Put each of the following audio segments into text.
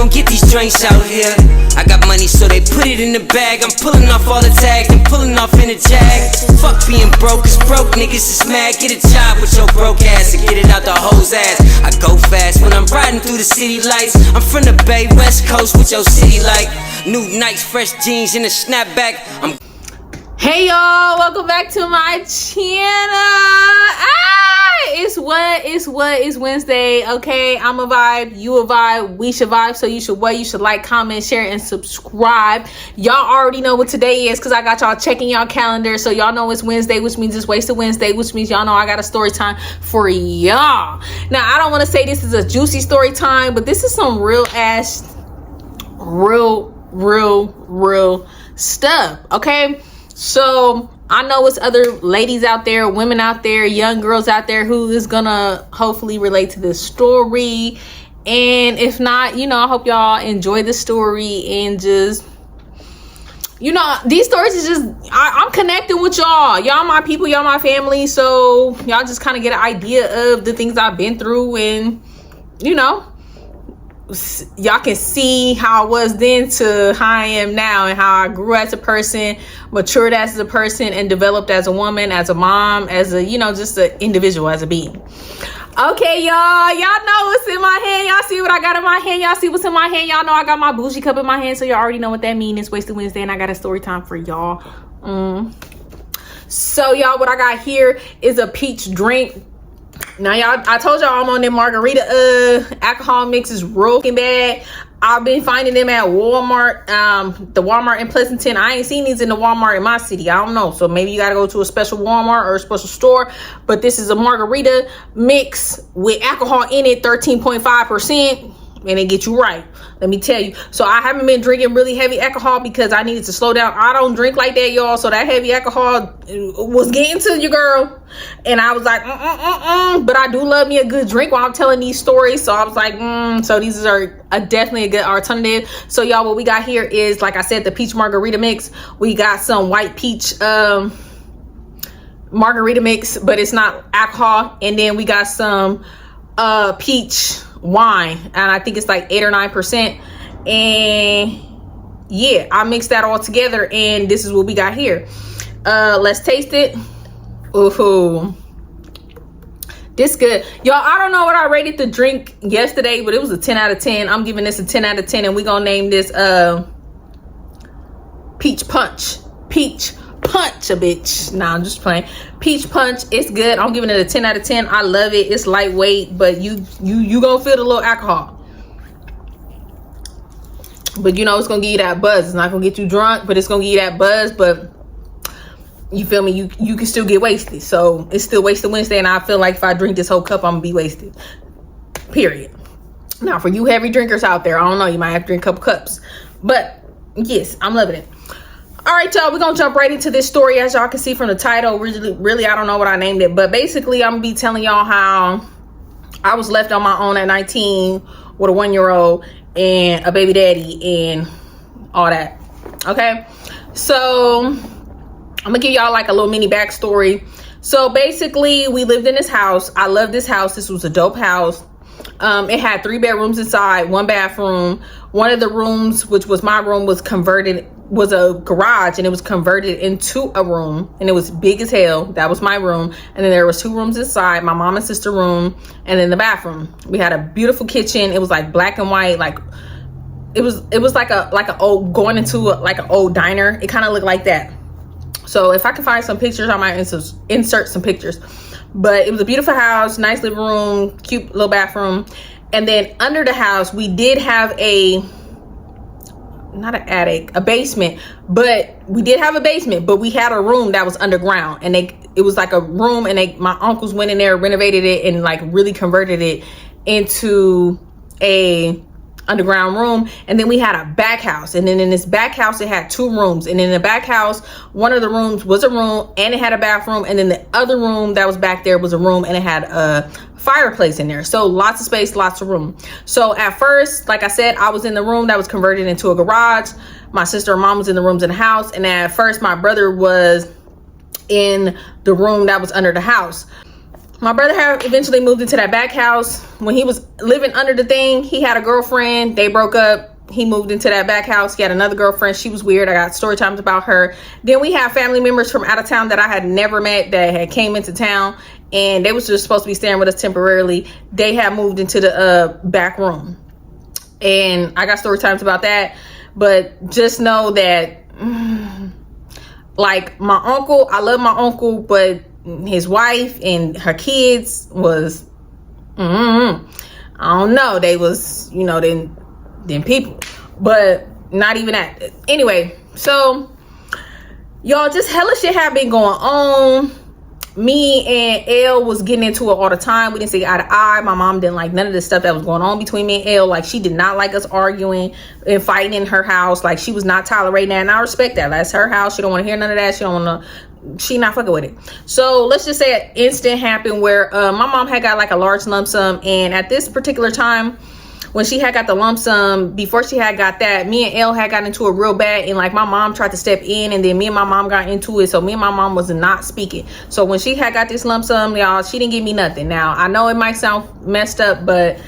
gon' get these drinks out here. I got money, so they put it in the bag. I'm pulling off all the tags and pulling off in a jag. Fuck being broke, cause broke niggas is mad. Get a job with your broke ass and get it out the hoe's ass. I go fast when I'm riding through the city lights. I'm from the Bay, West Coast with your city like new Nikes, fresh jeans, and a snapback. Hey y'all, welcome back to my channel. It's Wednesday. Okay, I'm a vibe, you a vibe, we should vibe. So you should like, comment, share, and subscribe. Y'all already know what today is because I got y'all checking y'all calendar. So y'all know it's Wednesday, which means it's Wasted Wednesday, which means y'all know I got a story time for y'all. Now, I don't want to say this is a juicy story time, but this is some real stuff. Okay, so I know it's other ladies out there, women out there, young girls out there who is gonna hopefully relate to this story. And if not, I hope y'all enjoy the story and just, these stories is just, I'm connecting with y'all. Y'all my people, y'all my family. So y'all just kind of get an idea of the things I've been through, and y'all can see how I was then to how I am now, and how I grew as a person, matured as a person, and developed as a woman, as a mom, as a, just an individual, as a being. Okay, y'all know what's in my hand. Y'all see what I got in my hand. Y'all see what's in my hand. Y'all know I got my bougie cup in my hand, so y'all already know what that means. It's Wasted Wednesday, and I got a story time for y'all. So y'all, what I got here is a peach drink. Now, y'all, I told y'all I'm on them margarita alcohol mixes real bad. I've been finding them at Walmart, the Walmart in Pleasanton. I ain't seen these in the Walmart in my city. I don't know. So maybe you got to go to a special Walmart or a special store. But this is a margarita mix with alcohol in it, 13.5%. And they get you right, let me tell you. So I haven't been drinking really heavy alcohol because I needed to slow down. I don't drink like that, y'all. So that heavy alcohol was getting to you, girl. And I was like, but I do love me a good drink while I'm telling these stories. So I was like, so these are definitely a good alternative. So y'all, what we got here is, like I said, the peach margarita mix. We got some white peach margarita mix, but it's not alcohol. And then we got some peach wine, and I think it's like 8 or 9%. And yeah, I mixed that all together, and this is what we got here. Let's taste it. Ooh, this good, y'all. I don't know what I rated the drink yesterday, but it was a 10 out of 10. I'm giving this a 10 out of 10, and we're gonna name this peach punch a bitch. Nah, I'm just playing. Peach punch. It's good. I'm giving it a 10 out of 10. I love it. It's lightweight, but you gonna feel the little alcohol, but it's gonna give you that buzz. It's not gonna get you drunk, but it's gonna give you that buzz. But you feel me, you can still get wasted. So it's still Wasted Wednesday, and I feel like if I drink this whole cup, I'm gonna be wasted, period. Now, for you heavy drinkers out there, I don't know, you might have to drink a couple cups, but yes, I'm loving it. All right, y'all, we're gonna jump right into this story. As y'all can see from the title, really I don't know what I named it, but basically I'm gonna be telling y'all how I was left on my own at 19 with a 1-year-old and a baby daddy and all that. Okay, so I'm gonna give y'all like a little mini backstory. So basically, we lived in this house. I love this house. This was a dope house. It had 3 bedrooms inside, 1 bathroom. One of the rooms, which was my room, was a garage, and it was converted into a room, and it was big as hell. That was my room. And then there was 2 rooms inside, my mom and sister room, and then the bathroom. We had a beautiful kitchen. It was like black and white, like it was like an old, going into an old diner. It kind of looked like that. So if I can find some pictures, I might insert some pictures. But it was a beautiful house, nice living room, cute little bathroom. And then under the house, we did have not an attic, a basement. But we did have a basement, but we had a room that was underground. And it was like a room, and my uncles went in there, renovated it, and like really converted it into a underground room. And then we had a back house, and then in this back house it had 2 rooms, and in the back house, one of the rooms was a room and it had a bathroom, and then the other room that was back there was a room and it had a fireplace in there. So lots of space, lots of room. So at first, like I said, I was in the room that was converted into a garage. My sister and mom was in the rooms in the house, and at first my brother was in the room that was under the house. My brother had eventually moved into that back house. When he was living under the thing, he had a girlfriend. They broke up. He moved into that back house. He had another girlfriend. She was weird. I got story times about her. Then we have family members from out of town that I had never met that had came into town, and they was just supposed to be staying with us temporarily. They had moved into the back room, and I got story times about that. But just know that like my uncle, I love my uncle, but his wife and her kids was I don't know, they was, you know, then people, but not even that. Anyway, so y'all, just hella shit had been going on. Me and Elle was getting into it all the time. We didn't see eye to eye. My mom didn't like none of the stuff that was going on between me and Elle. Like, she did not like us arguing and fighting in her house. Like, she was not tolerating that, and I respect that. That's her house. She don't want to hear none of that. She not fucking with it. So let's just say an instant happened where my mom had got like a large lump sum, and at this particular time when she had got the lump sum, before she had got that, me and Elle had gotten into it real bad, and like my mom tried to step in, and then me and my mom got into it. So me and my mom was not speaking. So when she had got this lump sum, y'all, she didn't give me nothing. Now I know it might sound messed up, but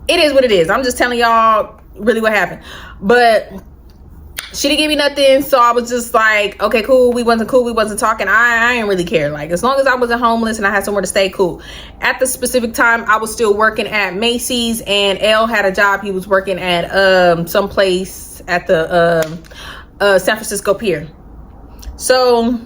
it is what it is. I'm just telling y'all really what happened. But she didn't give me nothing, so I was just like, okay, cool. We wasn't talking. I didn't really care. Like, as long as I wasn't homeless and I had somewhere to stay, cool. At the specific time, I was still working at Macy's, and Elle had a job. He was working at some place at the San Francisco Pier. So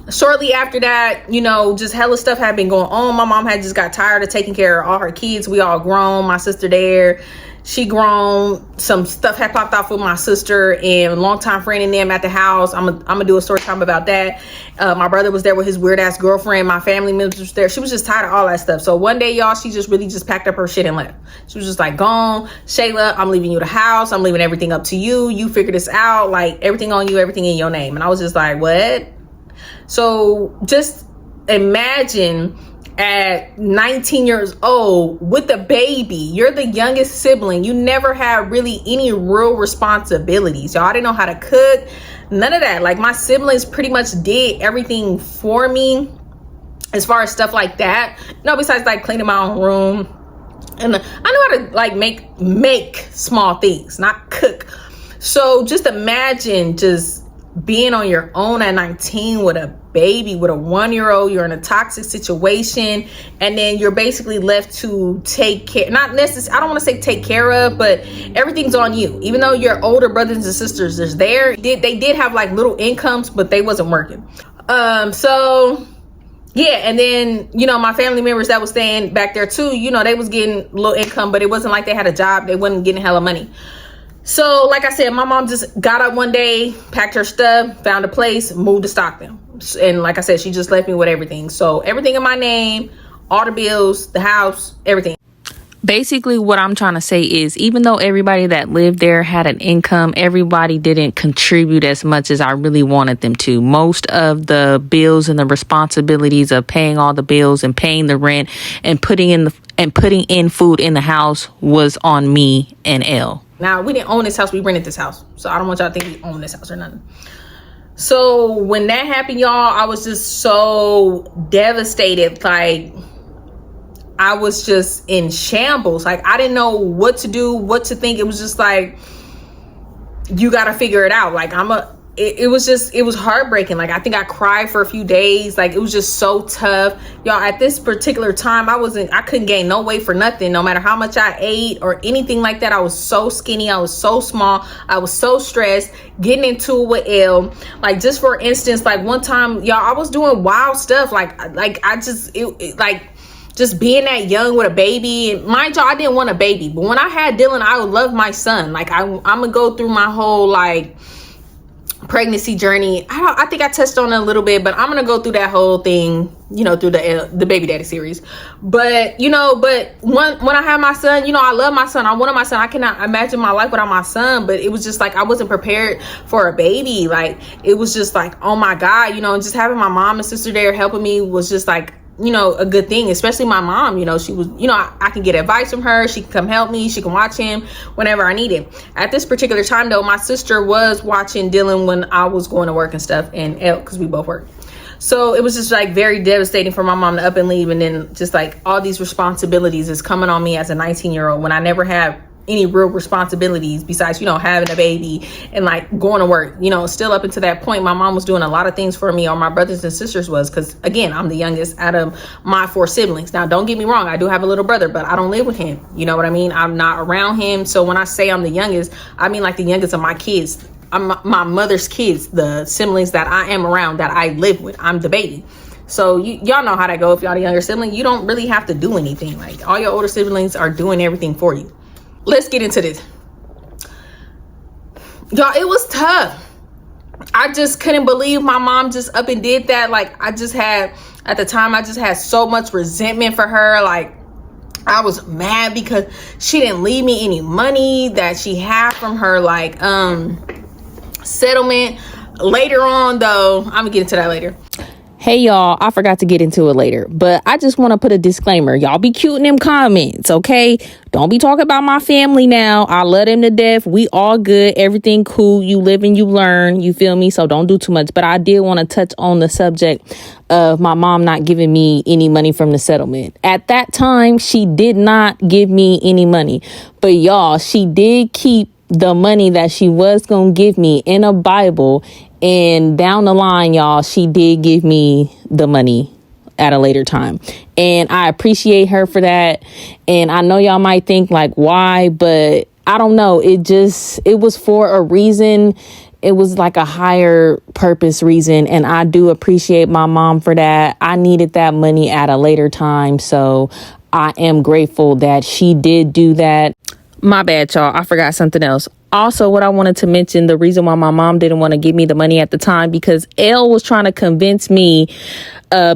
shortly after that, you know, just hella stuff had been going on. My mom had just got tired of taking care of all her kids. We all grown. My sister there, she grown. Some stuff had popped off with my sister and a longtime friend in them at the house. I'm gonna do a story time about that. My brother was there with his weird ass girlfriend. My family members was there. She was just tired of all that stuff. So one day, y'all, she just really just packed up her shit and left. She was just like, gone, Shayla, I'm leaving you the house. I'm leaving everything up to you. You figure this out. Like, everything on you, everything in your name. And I was just like, what? So just imagine at 19 years old with a baby, you're the youngest sibling. You never had really any real responsibilities. Y'all, I didn't know how to cook, none of that. Like, my siblings pretty much did everything for me as far as stuff like that, you know, besides like cleaning my own room. And I know how to like make small things, not cook. So just imagine just being on your own at 19 with a baby, with a 1-year-old. You're in a toxic situation, and then you're basically left to take care, not necessarily, I don't want to say take care of, but everything's on you. Even though your older brothers and sisters is there, they did have like little incomes, but they wasn't working. So yeah, and then, you know, my family members that was staying back there too, you know, they was getting little income, but it wasn't like they had a job. They wasn't getting hella money. So like I said, my mom just got up one day, packed her stuff, found a place, moved to Stockton. And like I said, she just left me with everything. So everything in my name, all the bills, the house, everything. Basically, what I'm trying to say is, even though everybody that lived there had an income, everybody didn't contribute as much as I really wanted them to. Most of the bills and the responsibilities of paying all the bills and paying the rent and putting in food in the house was on me and Elle. Now, we didn't own this house. We rented this house. So I don't want y'all to think we own this house or nothing. So when that happened, y'all, I was just so devastated. Like, I was just in shambles. Like, I didn't know what to do, what to think. It was just like, you got to figure it out. Like, it was heartbreaking. Like, I think I cried for a few days. Like, it was just so tough. Y'all, at this particular time, I couldn't gain no weight for nothing, no matter how much I ate or anything like that. I was so skinny. I was so small. I was so stressed, getting into it with Elle. Like, just for instance, like one time, y'all, I was doing wild stuff. Just being that young with a baby. And mind y'all, I didn't want a baby, but when I had Dylan, I would love my son. Like, I'm gonna go through my whole like pregnancy journey. I think I touched on it a little bit, but I'm gonna go through that whole thing, you know, through the baby daddy series. But when I had my son, you know, I love my son. I wanted my son. I cannot imagine my life without my son. But it was just like, I wasn't prepared for a baby. Like, it was just like, oh my God, you know, and just having my mom and sister there helping me was just like, you know, a good thing. Especially my mom, you know, she was, you know, I can get advice from her. She can come help me. She can watch him whenever I need it. At this particular time though, my sister was watching Dylan when I was going to work and stuff, and Elle, because we both work. So it was just like very devastating for my mom to up and leave, and then just like all these responsibilities is coming on me as a 19-year-old when I never had any real responsibilities besides, you know, having a baby and like going to work. You know, still up until that point, my mom was doing a lot of things for me, or my brothers and sisters was, because again, I'm the youngest out of my 4 siblings. Now, don't get me wrong, I do have a little brother, but I don't live with him. You know what I mean? I'm not around him. So when I say I'm the youngest, I mean like the youngest of my kids. I'm my mother's kids, the siblings that I am around, that I live with. I'm the baby. So y'all know how that go. If y'all the younger sibling, you don't really have to do anything. Like, all your older siblings are doing everything for you. Let's get into this. Y'all, it was tough. I just couldn't believe my mom just up and did that. Like, at the time, I just had so much resentment for her. Like, I was mad because she didn't leave me any money that she had from her, like, settlement. Later on, though, I'm gonna get into that later. Hey y'all, I forgot to get into it later, but I just want to put a disclaimer. Y'all be cute in them comments, okay? Don't be talking about my family now. I love them to death. We all good. Everything cool. You live and you learn. You feel me? So don't do too much. But I did want to touch on the subject of my mom not giving me any money from the settlement. At that time, she did not give me any money. But y'all, she did keep the money that she was going to give me in a Bible. And down the line, y'all, she did give me the money at a later time. And I appreciate her for that. And I know y'all might think like, why? But I don't know. It was for a reason. It was like a higher purpose reason. And I do appreciate my mom for that. I needed that money at a later time. So I am grateful that she did do that. My bad, y'all. I forgot something else. Also, what I wanted to mention, the reason why my mom didn't want to give me the money at the time, because Elle was trying to convince me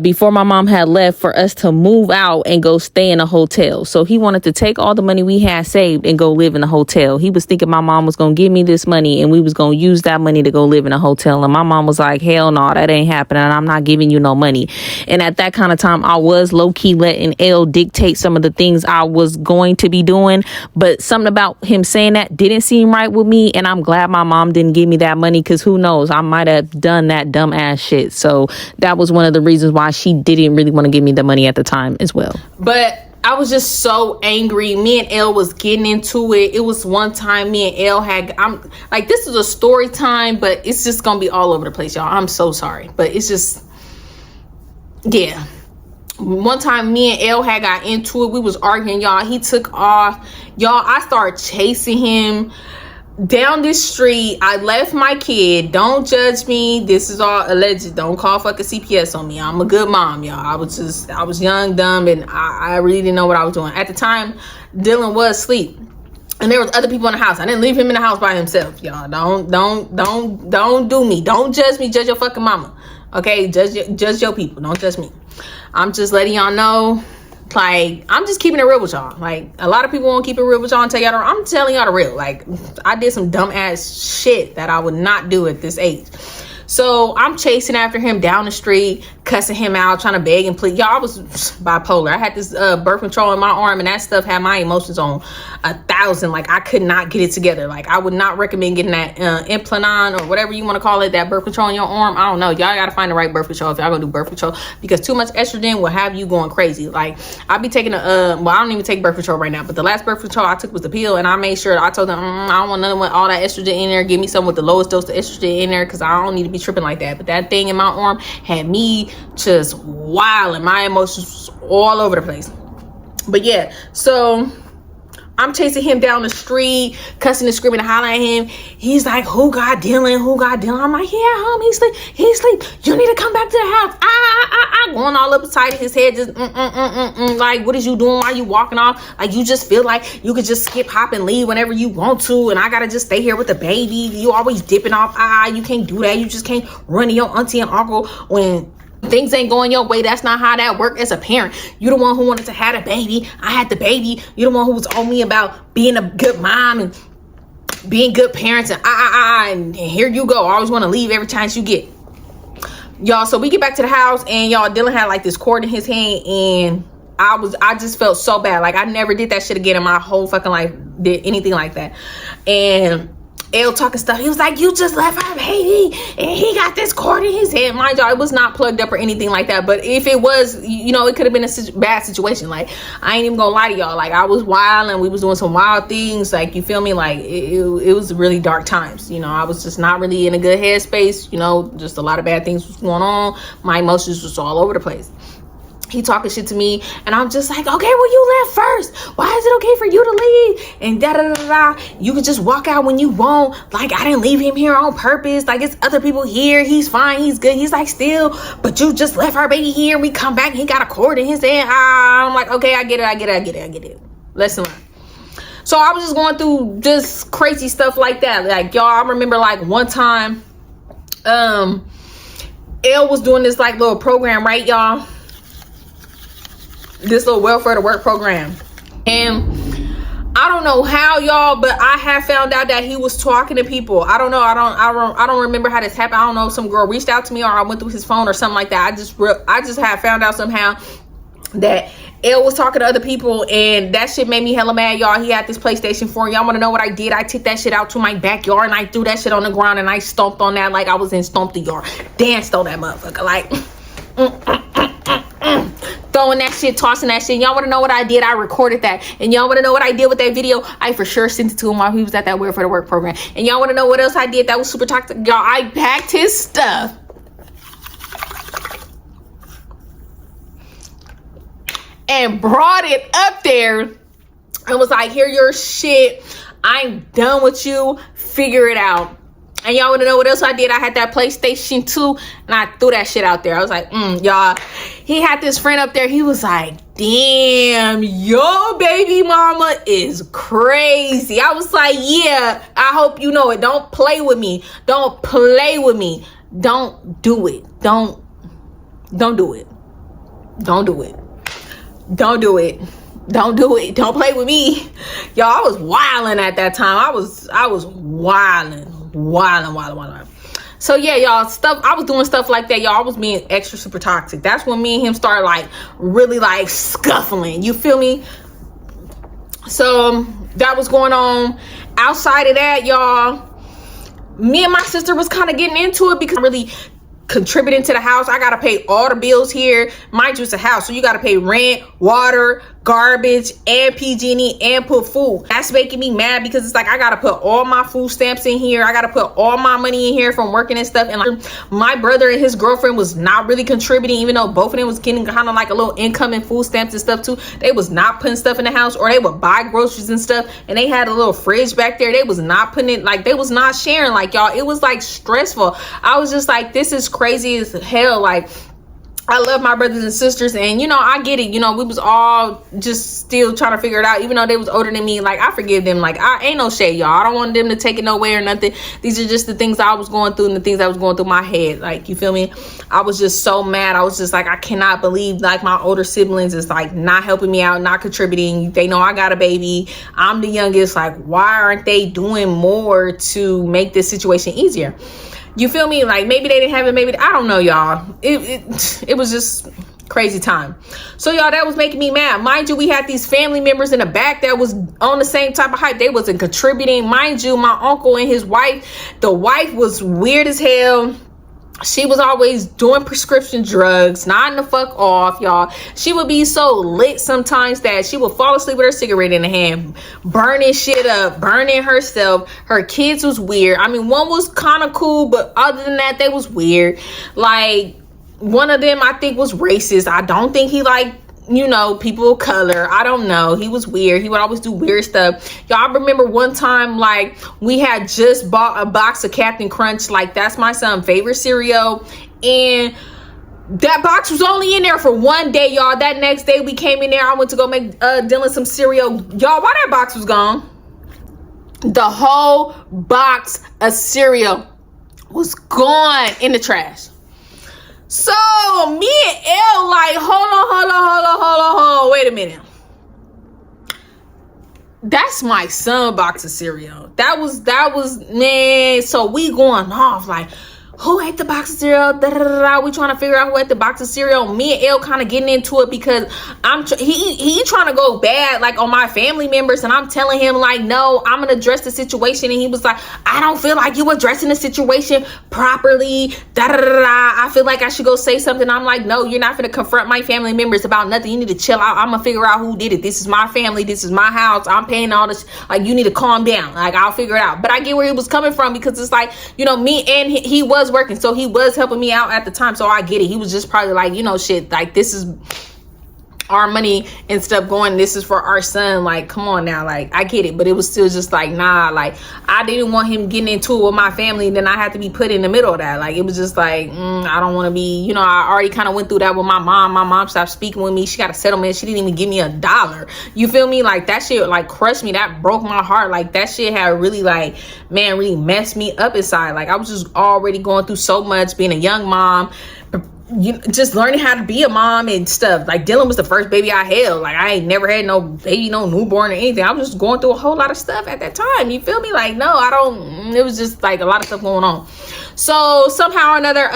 before my mom had left for us to move out and go stay in a hotel. So he wanted to take all the money we had saved and go live in a hotel. He was thinking my mom was going to give me this money and we was going to use that money to go live in a hotel. And my mom was like, hell no, that ain't happening. I'm not giving you no money. And at that kind of time, I was low key letting Elle dictate some of the things I was going to be doing. But something about him saying that didn't seem right with me. And I'm glad my mom didn't give me that money, because who knows, I might have done that dumb ass shit. So that was one of the reasons why she didn't really want to give me the money at the time as well. But I was just so angry. Me and Elle was getting into it. It was one time me and Elle I'm like, this is a story time, but it's just gonna be all over the place, y'all. I'm so sorry, but it's just, yeah. One time me and Elle had got into it. We was arguing, y'all. He took off, y'all. I started chasing him down this street. I left my kid. Don't judge me. This is all alleged. Don't call fucking CPS on me. I'm a good mom, y'all. I was young, dumb, and I really didn't know what I was doing. At the time, Dylan was asleep. And there was other people in the house. I didn't leave him in the house by himself, y'all. Don't do me. Don't judge me. Judge your fucking mama. Okay? Judge your people. Don't judge me. I'm just letting y'all know. Like, I'm just keeping it real with y'all. Like, a lot of people won't keep it real with y'all and tell y'all I'm telling y'all the real. Like, I did some dumb ass shit that I would not do at this age. So I'm chasing after him down the street, cussing him out, trying to beg and plead. Y'all, I was bipolar. I had this birth control in my arm, and that stuff had my emotions on 1,000. Like, I could not get it together. Like, I would not recommend getting that implant or whatever you want to call it, that birth control in your arm. I don't know. Y'all got to find the right birth control if y'all gonna do birth control, because too much estrogen will have you going crazy. Like, I be taking well, I don't even take birth control right now, but the last birth control I took was the pill, and I made sure, I told them, I don't want nothing with all that estrogen in there. Give me some with the lowest dose of estrogen in there, because I don't need to be tripping like that. But that thing in my arm had me just wild, and my emotions all over the place. But yeah, so I'm chasing him down the street, cussing and screaming and hollering at him. He's like, who got Dylan? I'm like, yeah, home. He's asleep. You need to come back to the house. Going all up inside of his head, just like, what is you doing? Why are you walking off? Like, you just feel like you could just skip, hop, and leave whenever you want to, and I gotta just stay here with the baby. You always dipping off. You can't do that. You just can't run to your auntie and uncle when things ain't going your way. That's not how that works as a parent. You the one who wanted to have a baby. I had the baby. You the one who was on me about being a good mom and being good parents, and and here you go. I always want to leave every chance you get. Y'all, so we get back to the house, and y'all, Dylan had like this cord in his hand, and I just felt so bad. Like, I never did that shit again in my whole fucking life, did anything like that. And L talking stuff. He was like, you just left her baby and he got this cord in his head. Mind y'all, it was not plugged up or anything like that. But if it was, you know, it could have been a bad situation. Like, I ain't even gonna lie to y'all. Like, I was wild and we was doing some wild things. Like, you feel me? Like, it was really dark times. You know, I was just not really in a good headspace. You know, just a lot of bad things was going on. My emotions was all over the place. He talking shit to me and I'm just like, okay, well, you left first. Why is it okay for you to leave? And da da da da. You can just walk out when you want. Like, I didn't leave him here on purpose. Like, it's other people here. He's fine. He's good. He's like, still, but you just left our baby here. We come back and he got a cord in his head. I'm like, okay, I get it. Lesson learned. So I was just going through just crazy stuff like that. Like, y'all, I remember like one time, L was doing this like little program, right, y'all? This little welfare to work program, and I don't know how, y'all, but I have found out that he was talking to people. I don't know. I don't remember how this happened. I don't know if some girl reached out to me or I went through his phone or something like that. I just have found out somehow that L was talking to other people, and that shit made me hella mad, y'all. He had this PlayStation 4. Y'all want to know what I did? I took that shit out to my backyard and I threw that shit on the ground and I stomped on that like I was in Stomp the Yard. Danced on that motherfucker like throwing that shit, tossing that shit. Y'all want to know what I did? I recorded that. And y'all want to know what I did with that video? I for sure sent it to him while he was at that Welfare to Work program. And y'all want to know what else I did that was super toxic? Y'all, I packed his stuff and brought it up there and was like, here your shit. I'm done with you. Figure it out. And y'all want to know what else I did? I had that PlayStation 2 and I threw that shit out there. I was like, y'all. He had this friend up there. He was like, damn, your baby mama is crazy. I was like, yeah, I hope you know it. Don't play with me. Don't play with me. Don't do it. Don't do it. Don't do it. Don't do it. Don't do it. Don't play with me. Y'all, I was wilding at that time. I was wilding. So yeah, y'all, I was doing stuff like that, y'all. I was being extra super toxic. That's when me and him started like really like scuffling, you feel me? So that was going on. Outside of that, y'all, me and my sister was kind of getting into it because I'm really contributing to the house. I gotta pay all the bills here. Mind you, it's a house, so you gotta pay rent, water, garbage, and PG&E, and put food. That's making me mad because it's like I gotta put all my food stamps in here. I gotta put all my money in here from working and stuff. And like, my brother and his girlfriend was not really contributing, even though both of them was getting kind of like a little income in food stamps and stuff too. They was not putting stuff in the house, or they would buy groceries and stuff, and they had a little fridge back there. They was not putting it, like they was not sharing. Like, y'all, it was like stressful. I was just like, this is crazy as hell. Like, I love my brothers and sisters, and you know, I get it. You know, we was all just still trying to figure it out, even though they was older than me. Like, I forgive them. Like, I ain't no shade, y'all. I don't want them to take it nowhere or nothing. These are just the things I was going through and the things that was going through my head. Like, you feel me? I was just so mad. I was just like, I cannot believe like my older siblings is like not helping me out, not contributing. They know I got a baby. I'm the youngest. Like, why aren't they doing more to make this situation easier? You feel me? Like, maybe they didn't have it, maybe, I don't know, y'all. It was just crazy time. So, y'all, that was making me mad. Mind you, we had these family members in the back that was on the same type of hype. They wasn't contributing. Mind you, my uncle and his wife, the wife was weird as hell. She was always doing prescription drugs, nodding the fuck off, y'all. She would be so lit sometimes that she would fall asleep with her cigarette in the hand, burning shit up, burning herself. Her kids was weird. I mean, one was kind of cool, but other than that, they was weird. Like, one of them, I think, was racist. I don't think he liked, you know, people of color. I don't know. He was weird. He would always do weird stuff. Y'all, I remember one time, like, we had just bought a box of Captain Crunch. Like, that's my son's favorite cereal. And that box was only in there for one day, y'all. That next day we came in there. I went to go make Dylan some cereal. Y'all, why that box was gone? The whole box of cereal was gone in the trash. So me and Elle like, hold on, wait a minute. That's my son box of cereal. That was man. So we going off like, who ate the box of cereal? Da, da, da, da. We trying to figure out who ate the box of cereal. Me and L kind of getting into it because he trying to go bad like on my family members, and I'm telling him like, no, I'm gonna address the situation. And he was like, I don't feel like you addressing the situation properly. Da, da, da, da. I feel like I should go say something. I'm like, no, you're not gonna confront my family members about nothing. You need to chill out. I'm gonna figure out who did it. This is my family. This is my house. I'm paying all this. Like, you need to calm down. Like, I'll figure it out. But I get where he was coming from because it's like, you know, me and he was working, so he was helping me out at the time, so I get it. He was just probably like, you know, shit, like, this is our money and stuff going, this is for our son, like, come on now, like, I get it. But it was still just like, nah, like, I didn't want him getting into it with my family and then I had to be put in the middle of that. Like, it was just like, I don't want to be, you know, I already kind of went through that with my mom stopped speaking with me. She got a settlement. She didn't even give me $1. You feel me? Like, that shit like crushed me. That broke my heart. Like, that shit had really, like, man, really messed me up inside. Like, I was just already going through so much, being a young mom, just learning how to be a mom and stuff. Like, Dylan was the first baby I held. Like, I ain't never had no baby, no newborn or anything. I was just going through a whole lot of stuff at that time. You feel me? Like, no, I don't. It was just like a lot of stuff going on. So somehow or another,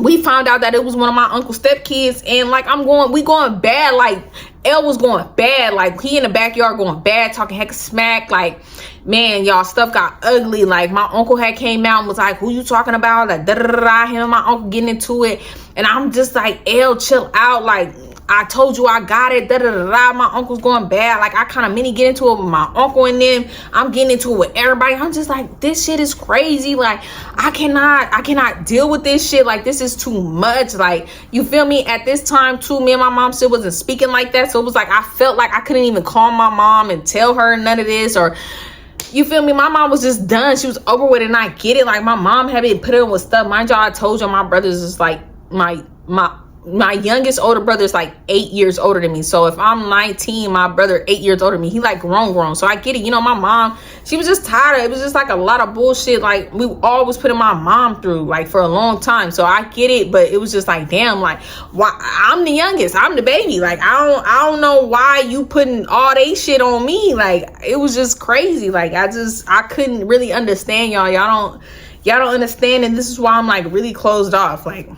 we found out that it was one of my uncle's stepkids, and like, we going bad. Like, L was going bad. Like, he in the backyard going bad, talking heck of smack. Like, man, y'all, stuff got ugly. Like, my uncle had came out and was like, who you talking about? Like, da da da da. Him and my uncle getting into it, and I'm just like, L, chill out. Like, I told you I got it. Da da da da. My uncle's going bad. Like, I kind of mini get into it with my uncle, and then I'm getting into it with everybody. I'm just like, this shit is crazy. Like, I cannot deal with this shit. Like, this is too much. Like, you feel me? At this time too, me and my mom still wasn't speaking like that. So it was like, I felt like I couldn't even call my mom and tell her none of this, or, you feel me? My mom was just done. She was over with it, and I get it. Like, my mom had been put in with stuff. Mind y'all, I told you my brothers is like, my youngest older brother is like 8 years older than me. So if I'm 19, my brother 8 years older than me. He like grown. So I get it. You know, my mom, she was just tired. It was just like a lot of bullshit. Like, we always putting my mom through, like, for a long time. So I get it. But it was just like, damn, like, why? I'm the youngest. I'm the baby. Like, I don't know why you putting all they shit on me. Like, it was just crazy. Like, I couldn't really understand y'all. Y'all don't understand. And this is why I'm like really closed off. Like,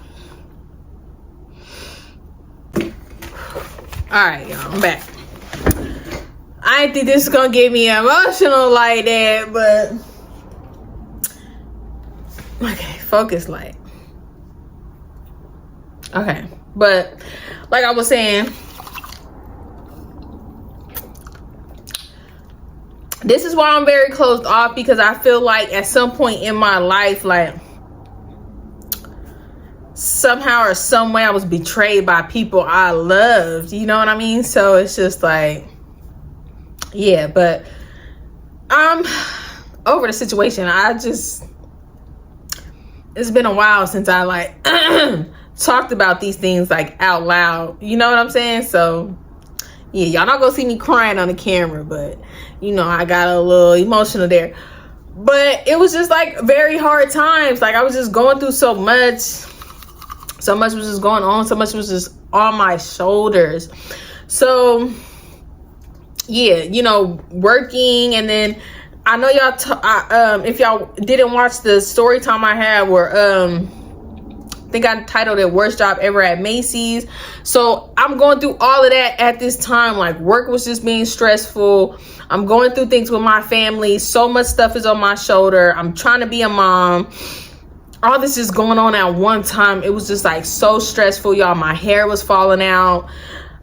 all right, y'all, I'm back. I didn't think this is gonna get me emotional like that, but okay, focus light. Okay, but like I was saying, this is why I'm very closed off, because I feel like at some point in my life, like, somehow or some way I was betrayed by people I loved, you know what I mean? So it's just like, yeah, but I'm over the situation. It's been a while since I like talked about these things like out loud, you know what I'm saying? So yeah, y'all not gonna see me crying on the camera, but you know, I got a little emotional there. But it was just like very hard times. Like, I was just going through so much. So much was just going on. So much was just on my shoulders. So, yeah, you know, working. And then I know y'all, if y'all didn't watch the story time I had where, I think I titled it Worst Job Ever at Macy's. So I'm going through all of that at this time. Like, work was just being stressful. I'm going through things with my family. So much stuff is on my shoulder. I'm trying to be a mom. All this is going on at one time. It was just like so stressful, y'all. My hair was falling out.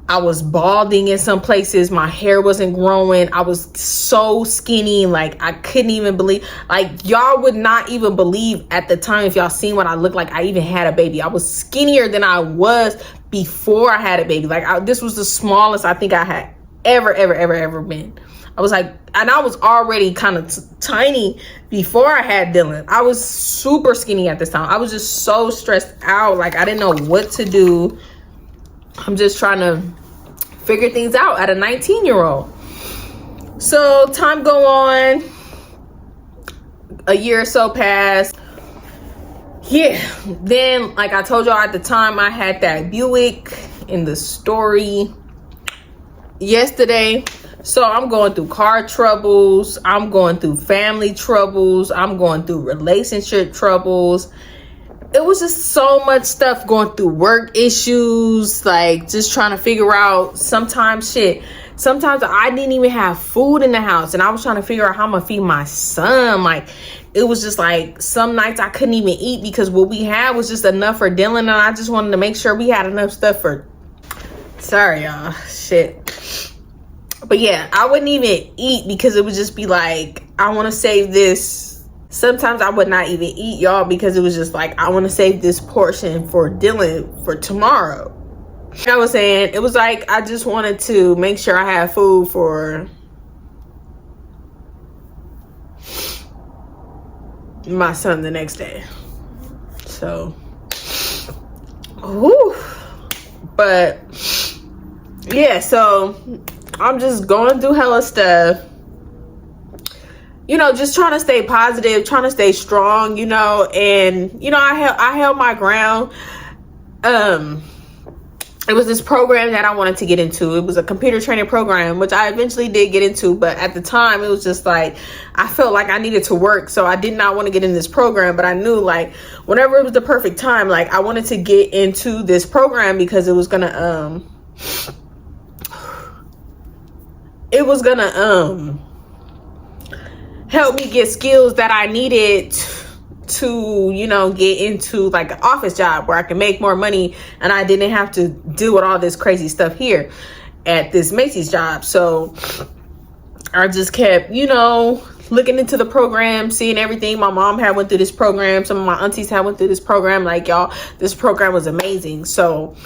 I was balding in some places. My hair wasn't growing. I was so skinny. Like, I couldn't even believe, like, y'all would not even believe at the time, if y'all seen what I looked like, I even had a baby. I was skinnier than I was before I had a baby. Like, this was the smallest I think I had ever been. I was like, and I was already kind of tiny before I had Dylan. I was super skinny at this time. I was just so stressed out. Like, I didn't know what to do. I'm just trying to figure things out at a 19-year-old. So time go on. A year or so passed. Yeah. Then, like I told y'all at the time, I had that Buick in the story yesterday. So I'm going through car troubles, I'm going through family troubles, I'm going through relationship troubles. It was just so much stuff, going through work issues, like just trying to figure out sometimes I didn't even have food in the house, and I was trying to figure out how I'm gonna feed my son. Like, it was just like some nights I couldn't even eat because what we had was just enough for Dylan, and I just wanted to make sure we had enough stuff for, sorry y'all, shit. But yeah, I wouldn't even eat because it would just be like, I want to save this. Sometimes I would not even eat, y'all, because it was just like, I want to save this portion for Dylan for tomorrow. Like I was saying, it was like I just wanted to make sure I had food for my son the next day. So, whew. But yeah, so I'm just going through hella stuff, you know, just trying to stay positive, trying to stay strong, you know, and you know, I held my ground. It was this program that I wanted to get into. It was a computer training program, which I eventually did get into. But at the time, it was just like, I felt like I needed to work. So I did not want to get in this program. But I knew, like, whenever it was the perfect time, like, I wanted to get into this program because it was going to, help me get skills that I needed to, you know, get into like an office job where I can make more money and I didn't have to deal with all this crazy stuff here at this Macy's job. So I just kept, you know, looking into the program, seeing everything. My mom had went through this program. Some of my aunties had went through this program. Like, y'all, this program was amazing. So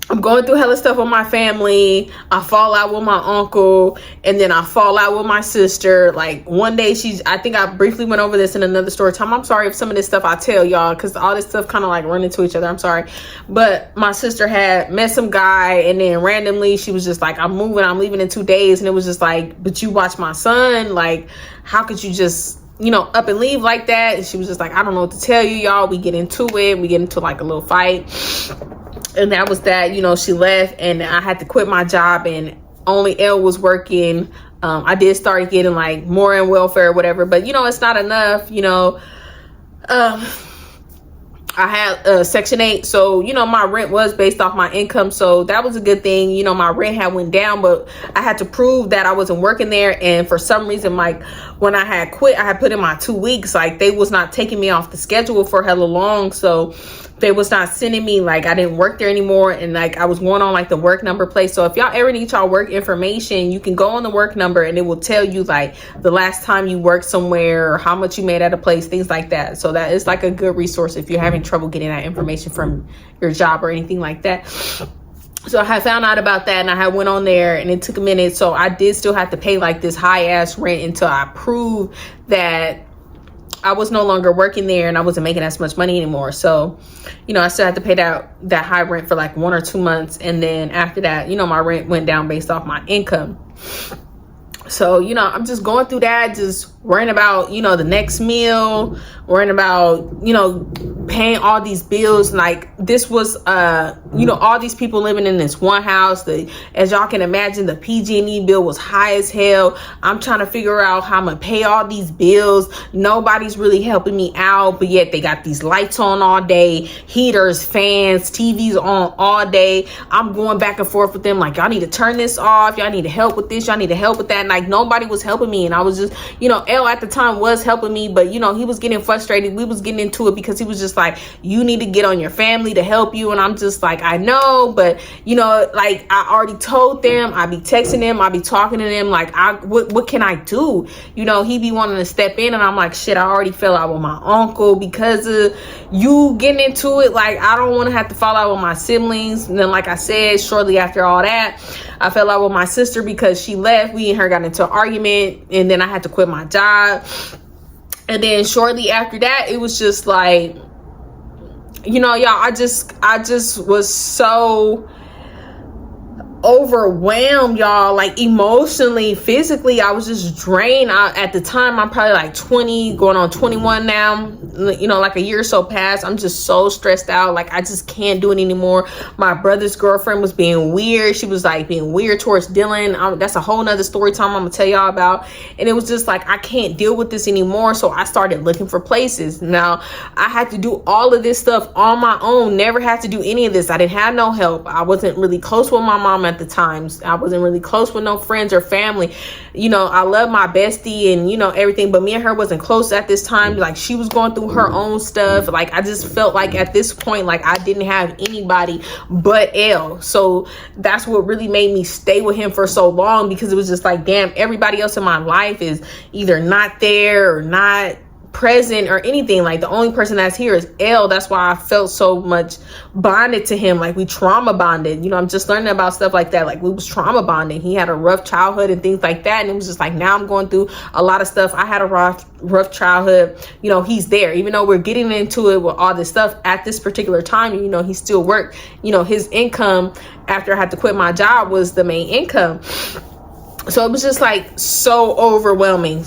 I'm going through hella stuff with my family. I fall out with my uncle, and then I fall out with my sister. Like, one day I think I briefly went over this in another story time. I'm sorry if some of this stuff I tell y'all, because all this stuff kind of like run into each other. I'm sorry. But my sister had met some guy, and then randomly she was just like, I'm leaving in 2 days. And it was just like, but you watch my son. Like, how could you just, you know, up and leave like that? And she was just like, I don't know what to tell you, y'all. We get into it. We get into like a little fight. And that was that, you know, she left and I had to quit my job and only Elle was working. I did start getting like more in welfare or whatever, but you know, it's not enough, you know. I had Section 8, so you know, my rent was based off my income, so that was a good thing. You know, my rent had went down, but I had to prove that I wasn't working there. And for some reason, like when I had quit, I had put in my 2 weeks, like they was not taking me off the schedule for hella long, so they was not sending me, like I didn't work there anymore. And like I was going on like the work number place. So if y'all ever need y'all work information, you can go on the work number and it will tell you like the last time you worked somewhere or how much you made at a place, things like that. So that is like a good resource if you're having trouble getting that information from your job or anything like that. So I had found out about that and I had went on there and it took a minute. So I did still have to pay like this high ass rent until I proved that I was no longer working there and I wasn't making as much money anymore. So, you know, I still had to pay that high rent for like 1 or 2 months. And then after that, you know, my rent went down based off my income. So, you know, I'm just going through that, just worrying about, you know, the next meal, worrying about, you know, paying all these bills. Like this was, you know, all these people living in this one house. As y'all can imagine, the PG&E bill was high as hell. I'm trying to figure out how I'm gonna pay all these bills. Nobody's really helping me out, but yet they got these lights on all day, heaters, fans, TVs on all day. I'm going back and forth with them like, y'all need to turn this off. Y'all need to help with this. Y'all need to help with that. And like nobody was helping me. And I was just, you know, Elle at the time was helping me, but you know, he was getting frustrated. We was getting into it because he was just like, you need to get on your family to help you. And I'm just like, I know, but you know, like I already told them, I be texting them, I be talking to them, like what can I do? You know, he be wanting to step in and I'm like, shit, I already fell out with my uncle because of you getting into it. Like I don't want to have to fall out with my siblings. And then like I said, shortly after all that, I fell out with my sister because she left. We and her got into an argument and then I had to quit my job. And then shortly after that, it was just like, you know, y'all, I just was so, overwhelmed, y'all, like emotionally, physically. I was just drained. At the time, I'm probably like 20 going on 21 now, you know, like a year or so past. I'm just so stressed out, like I just can't do it anymore. My brother's girlfriend was being weird. She was like being weird towards Dylan. That's a whole nother story time I'm gonna tell y'all about. And it was just like, I can't deal with this anymore. So I started looking for places. Now I had to do all of this stuff on my own, never had to do any of this. I didn't have no help. I wasn't really close with my mom at the times. I wasn't really close with no friends or family. You know, I love my bestie and, you know, everything, but me and her wasn't close at this time. Like, she was going through her own stuff. Like, I just felt like at this point, like I didn't have anybody but L. So that's what really made me stay with him for so long, because it was just like, damn, everybody else in my life is either not there or not present or anything. Like, the only person that's here is L. That's why I felt so much bonded to him. Like, we trauma bonded. You know, I'm just learning about stuff like that. Like, we was trauma bonding. He had a rough childhood and things like that, and it was just like, now I'm going through a lot of stuff. I had a rough childhood. You know, he's there, even though we're getting into it with all this stuff at this particular time. You know, he still worked. You know, his income after I had to quit my job was the main income. So it was just like so overwhelming.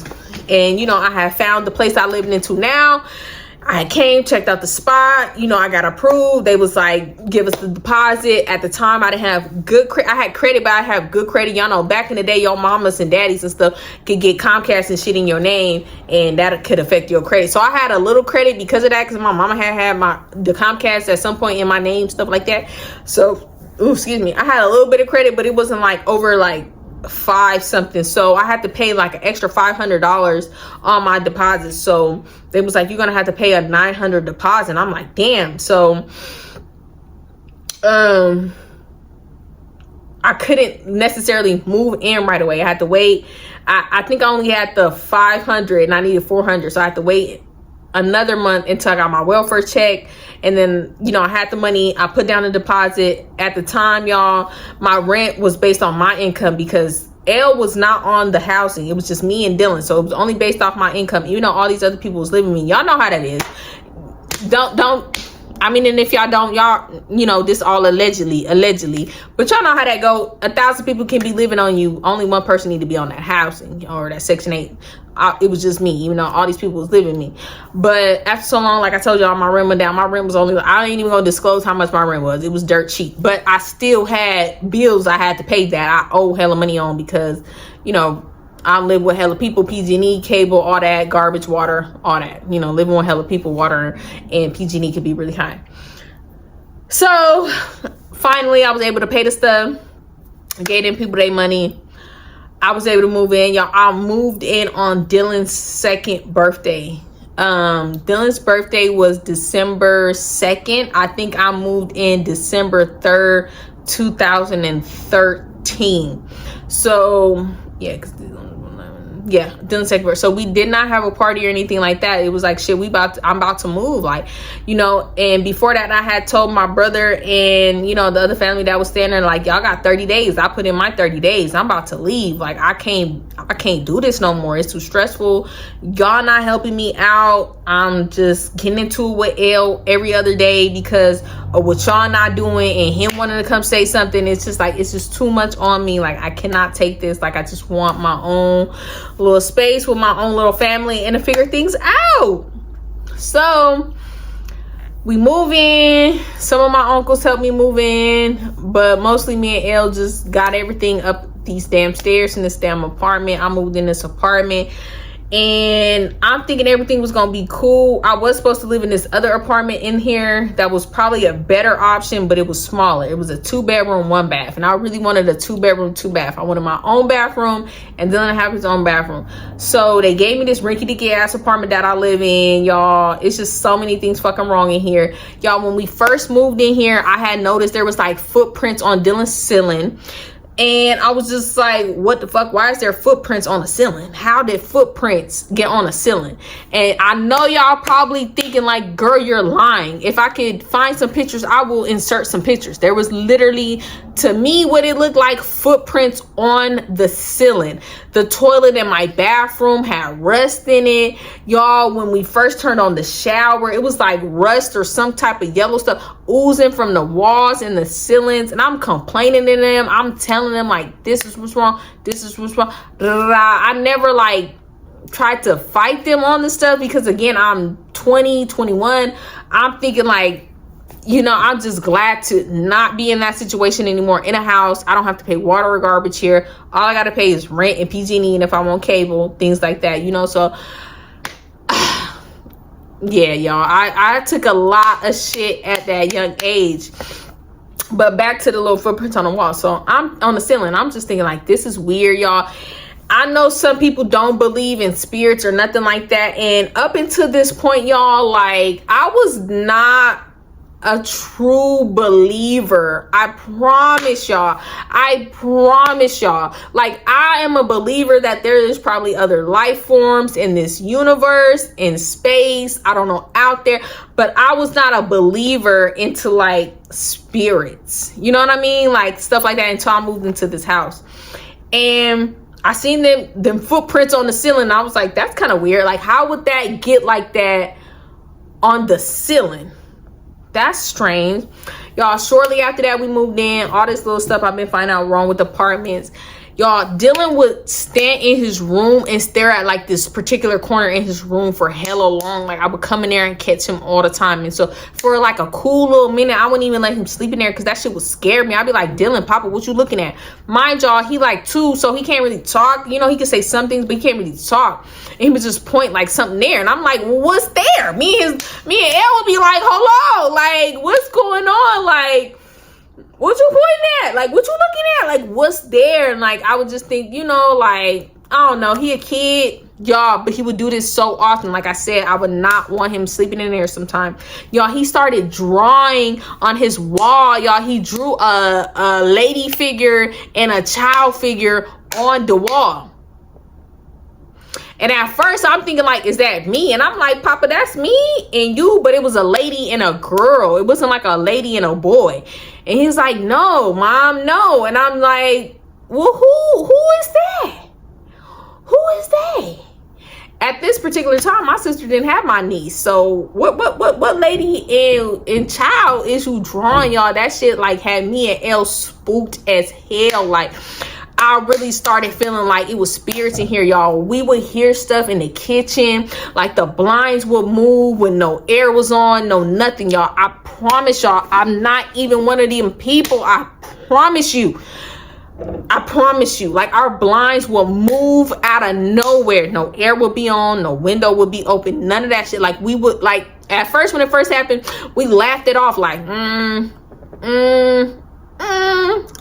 And, you know, I had found the place I lived into now. I came, checked out the spot. You know, I got approved. They was like, give us the deposit. At the time, I didn't have good credit. I had credit, but I have good credit. Y'all know, back in the day, your mamas and daddies and stuff could get Comcast and shit in your name, and that could affect your credit. So I had a little credit because of that, because my mama had the Comcast at some point in my name, stuff like that. So, excuse me, I had a little bit of credit, but it wasn't like over like 5 something. So I had to pay like an extra $500 on my deposit. So they was like, you're gonna have to pay a $900 deposit. I'm like, damn. So I couldn't necessarily move in right away. I had to wait. I think I only had the 500 and I needed 400, so I had to wait another month until I got my welfare check. And then, you know, I had the money. I put down a deposit. At the time, y'all, my rent was based on my income, because L was not on the housing. It was just me and Dylan. So it was only based off my income, even though all these other people was living with me. Y'all know how that is. I mean, and if y'all don't, y'all, you know, this all allegedly, but y'all know how that go. 1,000 people can be living on you. Only one person need to be on that housing or that Section 8. It was just me, even though all these people was living with me. But after so long, like I told y'all, my rent went down. My rent was only, I ain't even gonna disclose how much my rent was. It was dirt cheap, but I still had bills I had to pay that I owe hella money on, because, you know, I live with hella people, PG&E, cable, all that, garbage, water, all that. You know, living with hella people, water and PG&E could be really high. So finally, I was able to pay the stuff. I gave them people their money. I was able to move in. Y'all, I moved in on Dylan's 2nd birthday. Dylan's birthday was December 2nd. I think I moved in December 3rd, 2013. So yeah, Dylan's 2nd birthday. So we did not have a party or anything like that. It was like, shit, I'm about to move, like, you know. And before that, I had told my brother and, you know, the other family that was staying there, like, y'all got 30 days. I put in my 30 days. I'm about to leave. Like, I can't do this no more. It's too stressful. Y'all not helping me out. I'm just getting into it with L every other day because of what y'all not doing, and him wanting to come say something. It's just like, it's just too much on me. Like, I cannot take this. Like, I just want my own little space with my own little family and to figure things out. So we move in. Some of my uncles helped me move in, but mostly me and L just got everything up these damn stairs in this damn apartment. I moved in this apartment, and I'm thinking everything was gonna be cool. I was supposed to live in this other apartment in here that was probably a better option, but it was smaller. It was a 2-bedroom, 1 bath, and I really wanted a 2-bedroom, 2 bath. I wanted my own bathroom, and Dylan have his own bathroom. So they gave me this rinky-dinky ass apartment that I live in, y'all. It's just so many things fucking wrong in here, y'all. When we first moved in here, I had noticed there was like footprints on Dylan's ceiling. And I was just like, what the fuck? Why is there footprints on the ceiling? How did footprints get on the ceiling? And I know y'all probably thinking like, girl, you're lying. If I could find some pictures, I will insert some pictures. There was literally to me, what it looked like, footprints on the ceiling. The toilet in my bathroom had rust in it. Y'all, when we first turned on the shower, it was like rust or some type of yellow stuff oozing from the walls and the ceilings. And I'm complaining to them. I'm telling them, like, this is what's wrong. This is what's wrong. I never, like, tried to fight them on the stuff because, again, I'm 20, 21. I'm thinking, like, you know, I'm just glad to not be in that situation anymore. In a house, I don't have to pay water or garbage here. All I gotta pay is rent and PG&E, and if I want cable, things like that, you know. So yeah, y'all, I took a lot of shit at that young age. But back to the little footprints on the wall. So I'm on the ceiling. I'm just thinking, like, this is weird, y'all. I know some people don't believe in spirits or nothing like that, and up until this point, y'all, like, I was not a true believer. I promise y'all. Like, I am a believer that there is probably other life forms in this universe, in space, I don't know, out there, but I was not a believer into, like, spirits, you know what I mean, like stuff like that, until I moved into this house. And I seen them footprints on the ceiling. I was like, that's kind of weird. Like, how would that get like that on the ceiling? That's strange. Y'all, shortly after that, we moved in. All this little stuff I've been finding out wrong with apartments. Y'all, Dylan would stand in his room and stare at, like, this particular corner in his room for hella long. Like, I would come in there and catch him all the time. And so for, like, a cool little minute, I wouldn't even let him sleep in there because that shit would scare me. I'd be like, Dylan, Papa, what you looking at? Mind y'all, he like 2, so he can't really talk. You know, he can say some things, but he can't really talk. And he would just point, like, something there. And I'm like, well, what's there? Me and Elle would be like, hello, like, what's going on? Like, what you pointing at? Like, what you looking at? Like, what's there? And, like, I would just think, you know, like, I don't know, he a kid, y'all, but he would do this so often. Like I said, I would not want him sleeping in there sometime. Y'all, he started drawing on his wall. Y'all, he drew a lady figure and a child figure on the wall. And at first I'm thinking, like, is that me? And I'm like, Papa, that's me and you. But it was a lady and a girl. It wasn't like a lady and a boy. And he's like, no, Mom, no. And I'm like, well, who is that? Who is that? At this particular time, my sister didn't have my niece. So what lady and child is you drawing, y'all? That shit, like, had me and Elle spooked as hell. Like, I really started feeling like it was spirits in here, y'all. We would hear stuff in the kitchen, like the blinds would move when no air was on, no nothing, y'all. I promise y'all, I'm not even one of them people. I promise you. Like, our blinds will move out of nowhere. No air would be on, no window would be open, none of that shit. Like, we would, like, at first when it first happened, we laughed it off like,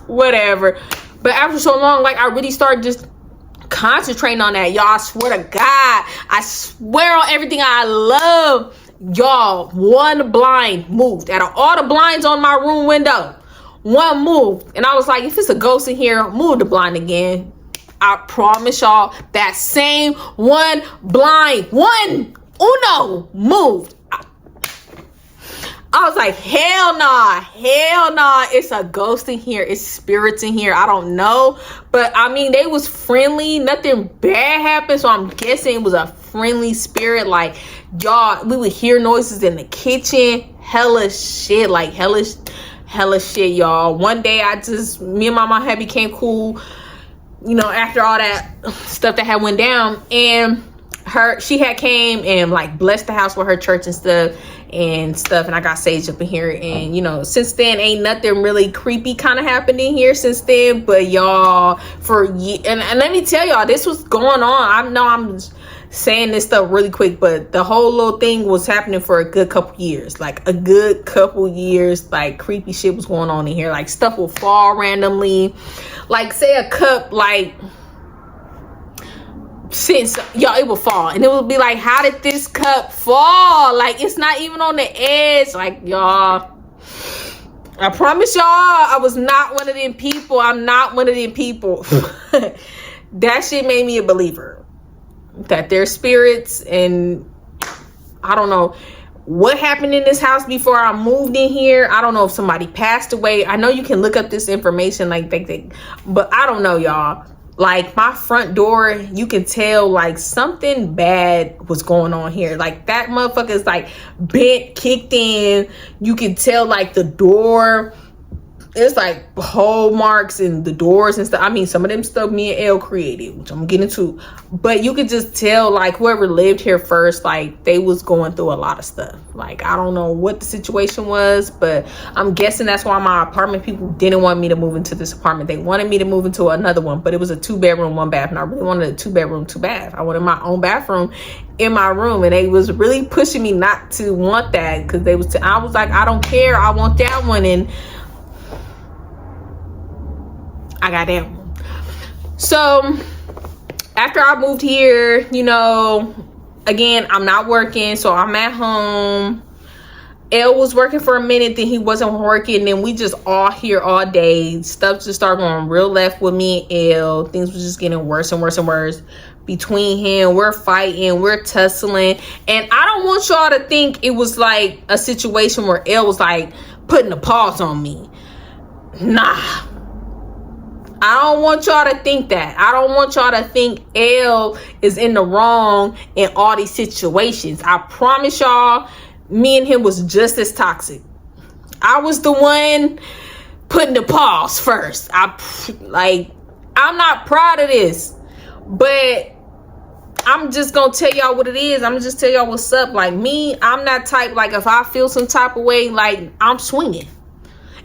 whatever. But after so long, like, I really started just concentrating on that, y'all. I swear to God, I swear on everything I love, y'all, one blind moved. Out of all the blinds on my room window, one moved. And I was like, if it's a ghost in here, move the blind again. I promise y'all, that same one blind, uno, moved. I was like, hell nah, it's a ghost in here, it's spirits in here, I don't know. But I mean, they was friendly, nothing bad happened, so I'm guessing it was a friendly spirit. Like, y'all, we would hear noises in the kitchen, hella shit, like hella shit, y'all. One day me and my mom had became cool, you know, after all that stuff that had went down, and she had came and, like, blessed the house with her church and stuff, and I got Sage up in here. And, you know, since then ain't nothing really creepy kind of happened in here since then. But y'all, and let me tell y'all, this was going on. I know I'm saying this stuff really quick, but the whole little thing was happening for a good couple years. Like, creepy shit was going on in here. Like, stuff will fall randomly, like, say a cup, like, since y'all, it will fall, and it will be like, how did this cup fall? Like, it's not even on the edge. Like, y'all, I promise y'all, I was not one of them people. I'm not one of them people. That shit made me a believer that there's spirits. And I don't know, what happened in this house before I moved in here. I don't know if somebody passed away. I know you can look up this information like but I don't know, y'all. Like my front door, you can tell like something bad was going on here. Like that motherfucker is like bent, kicked in. You can tell like the door, it's like hole marks in the doors and stuff. I mean, some of them stuff me and Elle created, which I'm getting to. But you could just tell like whoever lived here first, like they was going through a lot of stuff. Like I don't know what the situation was, but I'm guessing that's why my apartment people didn't want me to move into this apartment. They wanted me to move into another one, but it was a 2-bedroom, 1-bath, and I really wanted a 2-bedroom, 2-bath. I wanted my own bathroom in my room, and they was really pushing me not to want that because I was like, I don't care, I want that one, and I got that one. So after I moved here, you know, again, I'm not working, so I'm at home. Elle was working for a minute, then he wasn't working, then we just all here all day. Stuff just started going real left with me and Elle. Things was just getting worse and worse and worse between him. We're fighting, we're tussling, and I don't want y'all to think it was like a situation where Elle was like putting a pause on me. Nah, I don't want y'all to think that. I don't want y'all to think Elle is in the wrong in all these situations. I promise y'all, me and him was just as toxic. I was the one putting the pause first. I'm not proud of this, but I'm just gonna tell y'all what it is. I'm gonna just tell y'all what's up. Like me, I'm that type, like if I feel some type of way, like I'm swinging.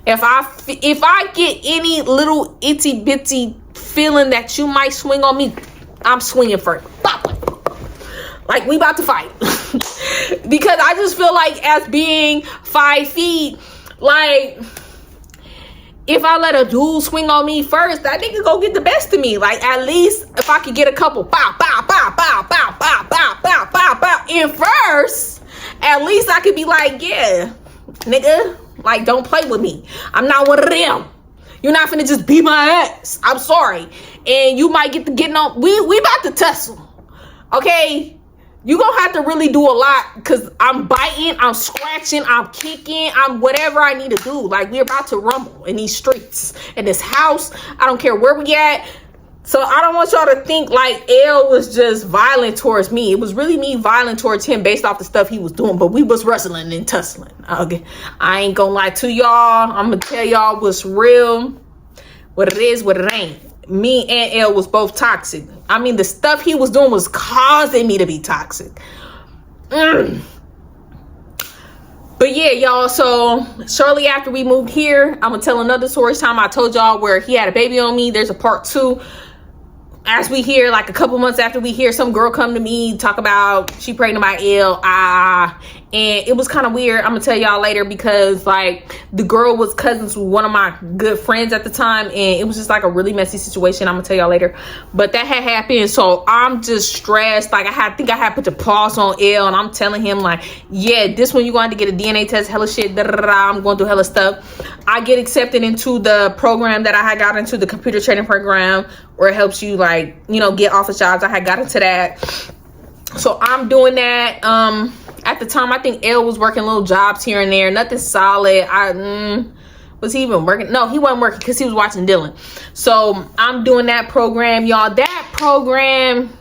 If I get any little itty bitty feeling that you might swing on me, I'm swinging first. Like we about to fight. Because I just feel like as being 5 feet, like if I let a dude swing on me first, that nigga go get the best of me. Like at least if I could get a couple bow, bow, bow, bow, bow, bow, bow, bow, bow, bow in first, at least I could be like, yeah, nigga. Like, don't play with me. I'm not one of them. You're not finna just beat my ass. I'm sorry. And you might get to getting on. We about to tussle. Okay? You gonna have to really do a lot because I'm biting, I'm scratching, I'm kicking, I'm whatever I need to do. Like, we're about to rumble in these streets, in this house. I don't care where we at. So I don't want y'all to think like Elle was just violent towards me. It was really me violent towards him based off the stuff he was doing. But we was wrestling and tussling. Okay, I ain't gonna lie to y'all. I'm gonna tell y'all what's real, what it is, what it ain't. Me and Elle was both toxic. I mean, the stuff he was doing was causing me to be toxic. But yeah, y'all, so shortly after we moved here, I'm gonna tell another story time. I told y'all where he had a baby on me. There's a part 2. As we hear, like a couple months after we hear, some girl come to me, talk about she pregnant by Elle. And it was kind of weird. I'm gonna tell y'all later because like the girl was cousins with one of my good friends at the time, and it was just like a really messy situation. I'm gonna tell y'all later, but that had happened. So I'm just stressed. Like I think I had put the pause on Elle, and I'm telling him like, yeah, this one you're going to get a DNA test, hella shit. I'm going through hella stuff. I get accepted into the program that I had got into, the computer training program, where it helps you like, you know, get office jobs. I had got into that. So I'm doing that. At the time, I think Elle was working little jobs here and there. Nothing solid. Was he even working? No, he wasn't working because he was watching Dylan. So I'm doing that program, y'all. That program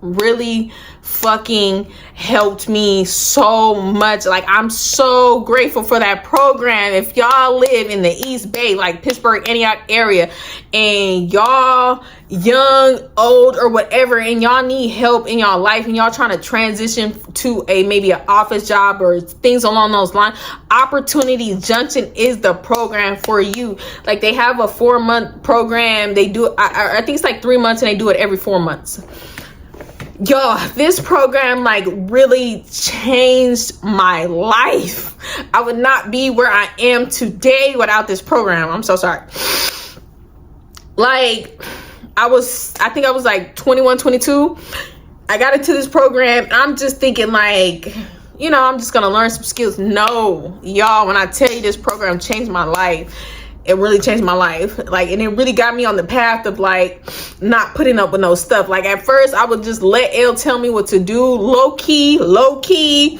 really fucking helped me so much. Like, I'm so grateful for that program. If y'all live in the East Bay, like Pittsburgh, Antioch area, and y'all young, old, or whatever, and y'all need help in y'all life, and y'all trying to transition to maybe an office job or things along those lines, Opportunity Junction is the program for you. Like, they have a 4-month program. They do, I think it's like 3 months, and they do it every 4 months. Y'all, this program like really changed my life. I would not be where I am today without this program. I'm so sorry. Like, I think I was like 21, 22. I got into this program. I'm just thinking like, you know, I'm just gonna learn some skills. No, y'all, when I tell you this program changed my life, it really changed my life. Like, and it really got me on the path of like not putting up with no stuff. Like, at first I would just let Elle tell me what to do, low key.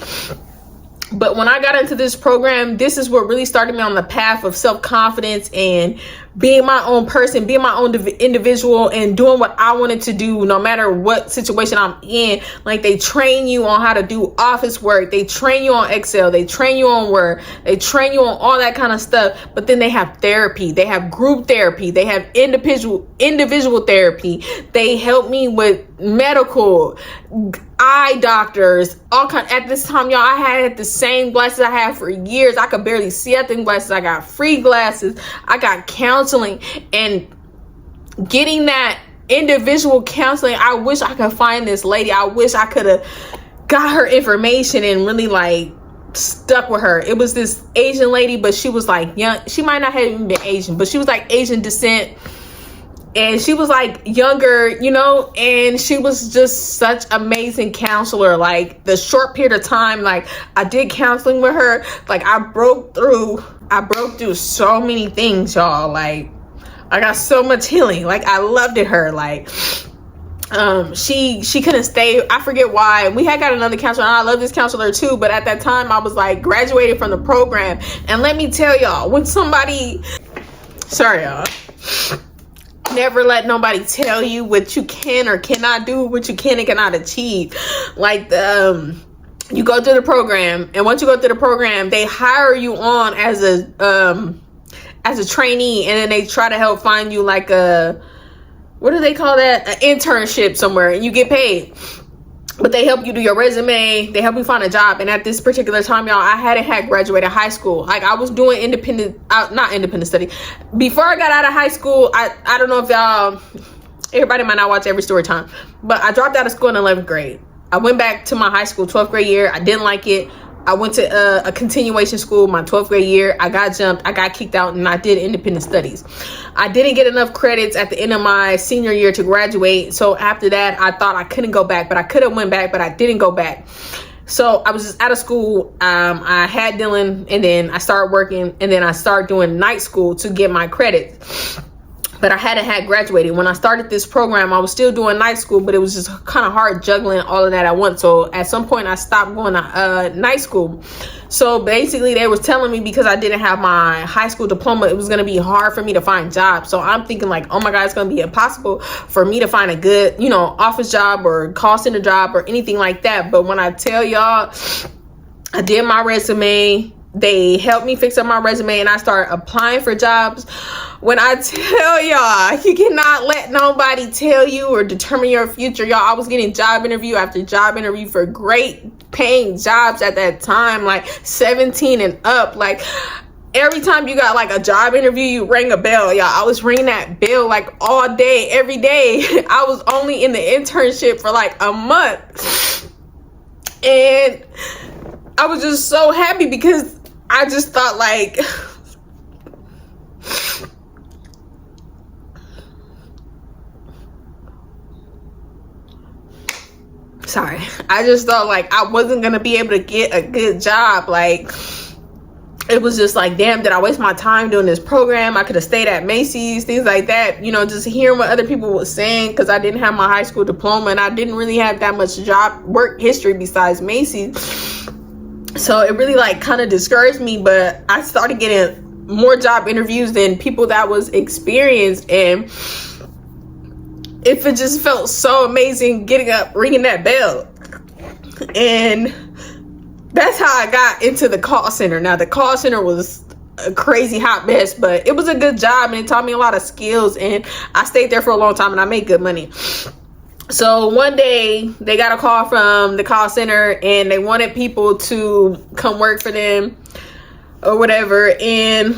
But when I got into this program, this is what really started me on the path of self-confidence and being my own person, being my own individual, and doing what I wanted to do no matter what situation I'm in. Like, they train you on how to do office work. They train you on Excel. They train you on Word. They train you on all that kind of stuff. But then they have therapy. They have group therapy. They have individual therapy. They help me with medical, eye doctors, all kind. At this time, y'all, I had the same glasses I had for years. I could barely see at them glasses. I got free glasses. I got counseling, and getting that individual counseling. I wish I could find this lady. I wish I could have got her information and really like stuck with her. It was this Asian lady, but she was like young. She might not have even been Asian, but she was like Asian descent. And she was like younger, you know, and she was just such amazing counselor. Like, the short period of time, like, I did counseling with her, like, I broke through so many things, y'all. Like, I got so much healing. Like, I loved it her. Like, she couldn't stay. I forget why. We had got another counselor, and I love this counselor too, but at that time I was like graduated from the program. And let me tell y'all, when somebody, sorry y'all, never let nobody tell you what you can or cannot do, what you can and cannot achieve. Like, you go through the program, and once you go through the program, they hire you on as a trainee, and then they try to help find you like a, what do they call that? An internship somewhere, and you get paid. But they help you do your resume. They help you find a job. And at this particular time, y'all, I hadn't had graduated high school. Like, I was doing not independent study. Before I got out of high school, I don't know if y'all, everybody might not watch every story time, but I dropped out of school in 11th grade. I went back to my high school 12th grade year. I didn't like it. I went to a continuation school my 12th grade year. I got jumped. I got kicked out, and I did independent studies. I didn't get enough credits at the end of my senior year to graduate. So after that, I thought I couldn't go back, but I could have went back, but I didn't go back. So I was just out of school. I had Dylan, and then I started working, and then I started doing night school to get my credits. But I hadn't had graduated. When I started this program, I was still doing night school, but it was just kind of hard juggling all of that at once. So at some point, I stopped going to night school. So basically, they was telling me because I didn't have my high school diploma, it was going to be hard for me to find jobs. So I'm thinking like, oh my God, it's going to be impossible for me to find a good, you know, office job or call center job or anything like that. But when I tell y'all, I did my resume. They helped me fix up my resume, and I started applying for jobs. When I tell y'all, you cannot let nobody tell you or determine your future. Y'all, I was getting job interview after job interview for great paying jobs at that time, like 17 and up. Like, every time you got like a job interview, you rang a bell. Y'all, I was ringing that bell like all day, every day. I was only in the internship for like a month. And I was just so happy because I just thought like, sorry, I just thought like I wasn't gonna be able to get a good job. Like, it was just like, damn, did I waste my time doing this program? I could have stayed at Macy's, things like that, you know, just hearing what other people were saying, because I didn't have my high school diploma and I didn't really have that much job work history besides Macy's. So it really like kind of discouraged me, but I started getting more job interviews than people that was experienced, and it just felt so amazing getting up, ringing that bell. And that's how I got into the call center. Now, the call center was a crazy hot mess, but it was a good job and it taught me a lot of skills, and I stayed there for a long time and I made good money. So one day they got a call from the call center and they wanted people to come work for them or whatever, and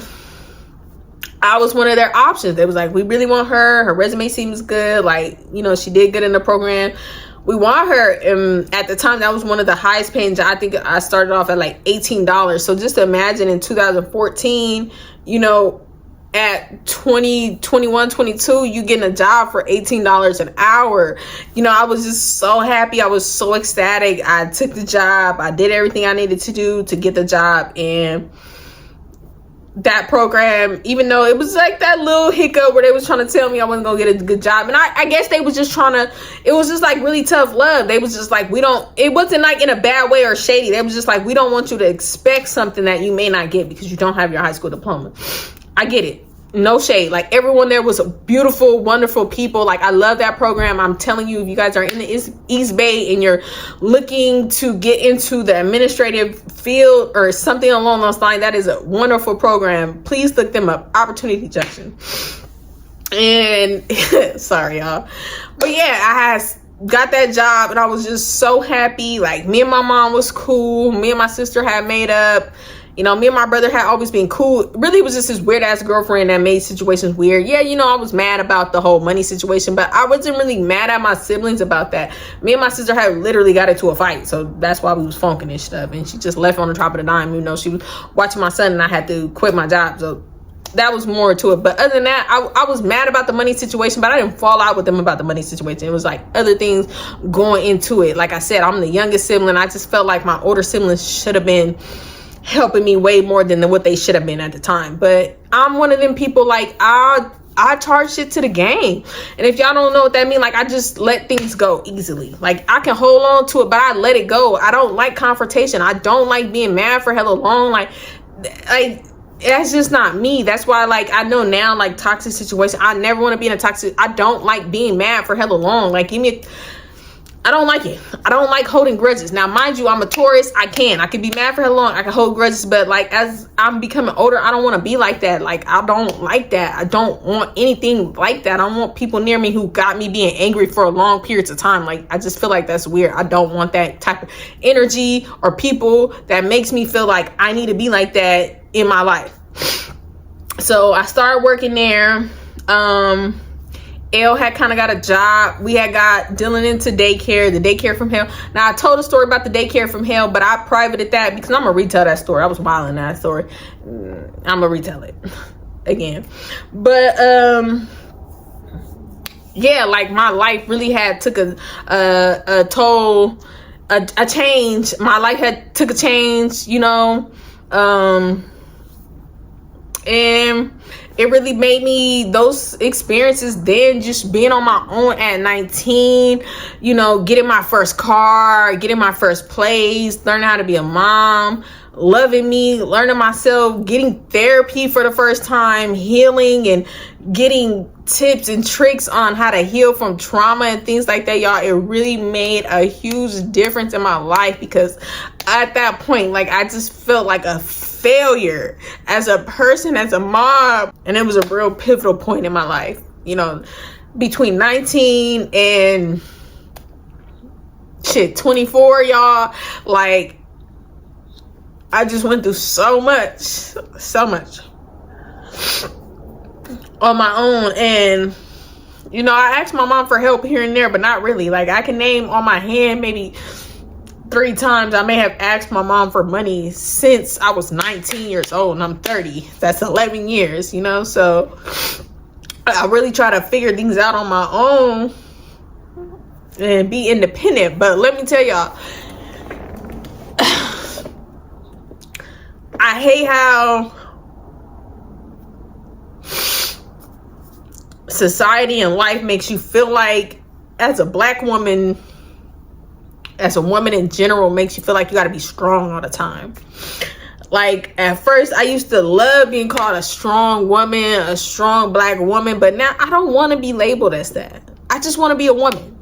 I was one of their options. They was like, we really want her resume seems good, like, you know, she did good in the program, we want her. And at the time, that was one of the highest paying jobs. I think I started off at like $18. So just imagine in 2014, you know, at 20, 21, 22, you getting a job for $18 an hour. You know, I was just so happy. I was so ecstatic. I took the job. I did everything I needed to do to get the job. And that program, even though it was like that little hiccup where they was trying to tell me I wasn't gonna get a good job. And I guess they was just trying to, it was just like really tough love. They was just like, it wasn't like in a bad way or shady. They was just like, we don't want you to expect something that you may not get because you don't have your high school diploma. I get it. No shade. Like, everyone there was beautiful, wonderful people. Like, I love that program. I'm telling you, if you guys are in the East Bay and you're looking to get into the administrative field or something along those lines, that is a wonderful program. Please look them up. Opportunity Junction. And sorry, y'all. But yeah, I got that job and I was just so happy. Like, me and my mom was cool. Me and my sister had made up. You know, me and my brother had always been cool. Really, it was just his weird ass girlfriend that made situations weird. Yeah, you know, I was mad about the whole money situation, but I wasn't really mad at my siblings about that. Me and my sister had literally got into a fight, so that's why we was funking and stuff. And she just left on the top of the dime. You know, she was watching my son and I had to quit my job. So that was more to it. But other than that, I was mad about the money situation, but I didn't fall out with them about the money situation. It was like other things going into it. Like I said, I'm the youngest sibling. I just felt like my older siblings should have been helping me way more than what they should have been at the time. But I'm one of them people, like, I charge shit to the game. And if y'all don't know what that means, like, I just let things go easily. Like, I can hold on to it, but I let it go. I don't like confrontation. I don't like being mad for hella long. Like that's just not me. That's why, like, I know now, like, toxic situation, I never want to be in a toxic, I don't like being mad for hella long. Like, I don't like it. I don't like holding grudges. Now, mind you, I'm a Taurus. I can be mad for how long. I can hold grudges, but like, as I'm becoming older, I don't want to be like that. Like, I don't like that. I don't want anything like that. I don't want people near me who got me being angry for long periods of time. Like, I just feel like that's weird. I don't want that type of energy or people that makes me feel like I need to be like that in my life. So I started working there. Elle had kind of got a job. We had got Dylan into daycare, the daycare from hell. Now, I told a story about the daycare from hell, but I privated that because I'm gonna retell that story. I was wild in that story. I'm gonna retell it again. But yeah, like, my life really had took a toll, a change. My life had took a change, you know, and it really made me, those experiences then, just being on my own at 19, you know, getting my first car, getting my first place, learning how to be a mom, loving me, learning myself, getting therapy for the first time, healing and getting tips and tricks on how to heal from trauma and things like that, y'all. It really made a huge difference in my life, because at that point, like, I just felt like a failure as a person, as a mom. And it was a real pivotal point in my life, you know, between 19 and 24, y'all. Like, I just went through so much on my own. And, you know, I asked my mom for help here and there, but not really. Like, I can name on my hand maybe 3 times I may have asked my mom for money since I was 19 years old and I'm 30. That's 11 years, you know? So I really try to figure things out on my own and be independent. But let me tell y'all, I hate how society and life makes you feel like, as a black woman, as a woman in general, makes you feel like you got to be strong all the time. Like, at first, I used to love being called a strong woman, a strong black woman, but now I don't want to be labeled as that. I just want to be a woman.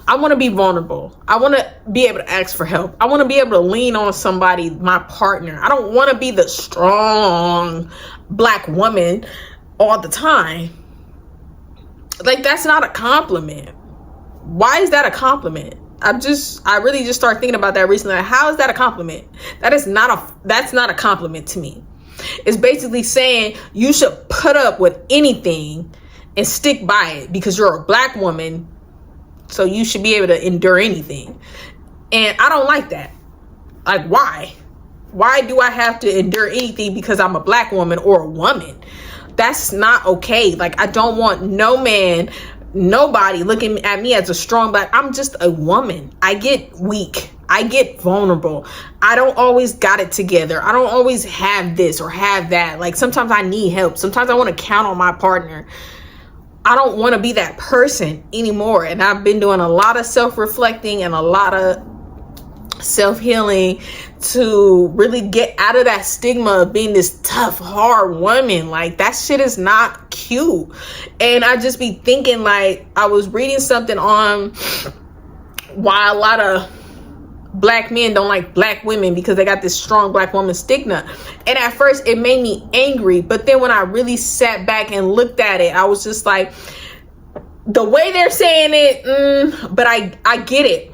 I want to be vulnerable. I want to be able to ask for help. I want to be able to lean on somebody, my partner. I don't want to be the strong black woman all the time. Like, that's not a compliment. Why is that a compliment? I really just started thinking about that recently. Like, how is that a compliment? That's not a compliment to me. It's basically saying you should put up with anything and stick by it because you're a black woman, so you should be able to endure anything. And I don't like that. Like, why? Why do I have to endure anything because I'm a black woman or a woman? That's not okay. Like, I don't want no man, nobody looking at me as a strong black. I'm just a woman. I get weak. I get vulnerable. I don't always got it together. I don't always have this or have that. Like, sometimes I need help. Sometimes I want to count on my partner. I don't want to be that person anymore. And I've been doing a lot of self-reflecting and a lot of self-healing to really get out of that stigma of being this tough, hard woman. Like, that shit is not cute. And I just be thinking, like, I was reading something on why a lot of black men don't like black women, because they got this strong black woman stigma. And at first it made me angry, but then when I really sat back and looked at it, I was just like, the way they're saying it, but I get it.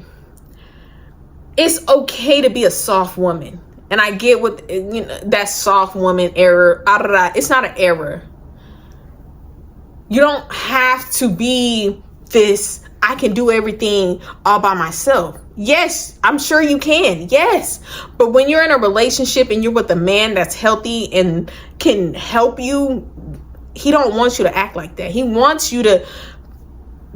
It's okay to be a soft woman. And I get what, you know, that soft woman error. It's not an error. You don't have to be this, I can do everything all by myself. Yes, I'm sure you can. Yes. But when you're in a relationship and you're with a man that's healthy and can help you, he don't want you to act like that. He wants you to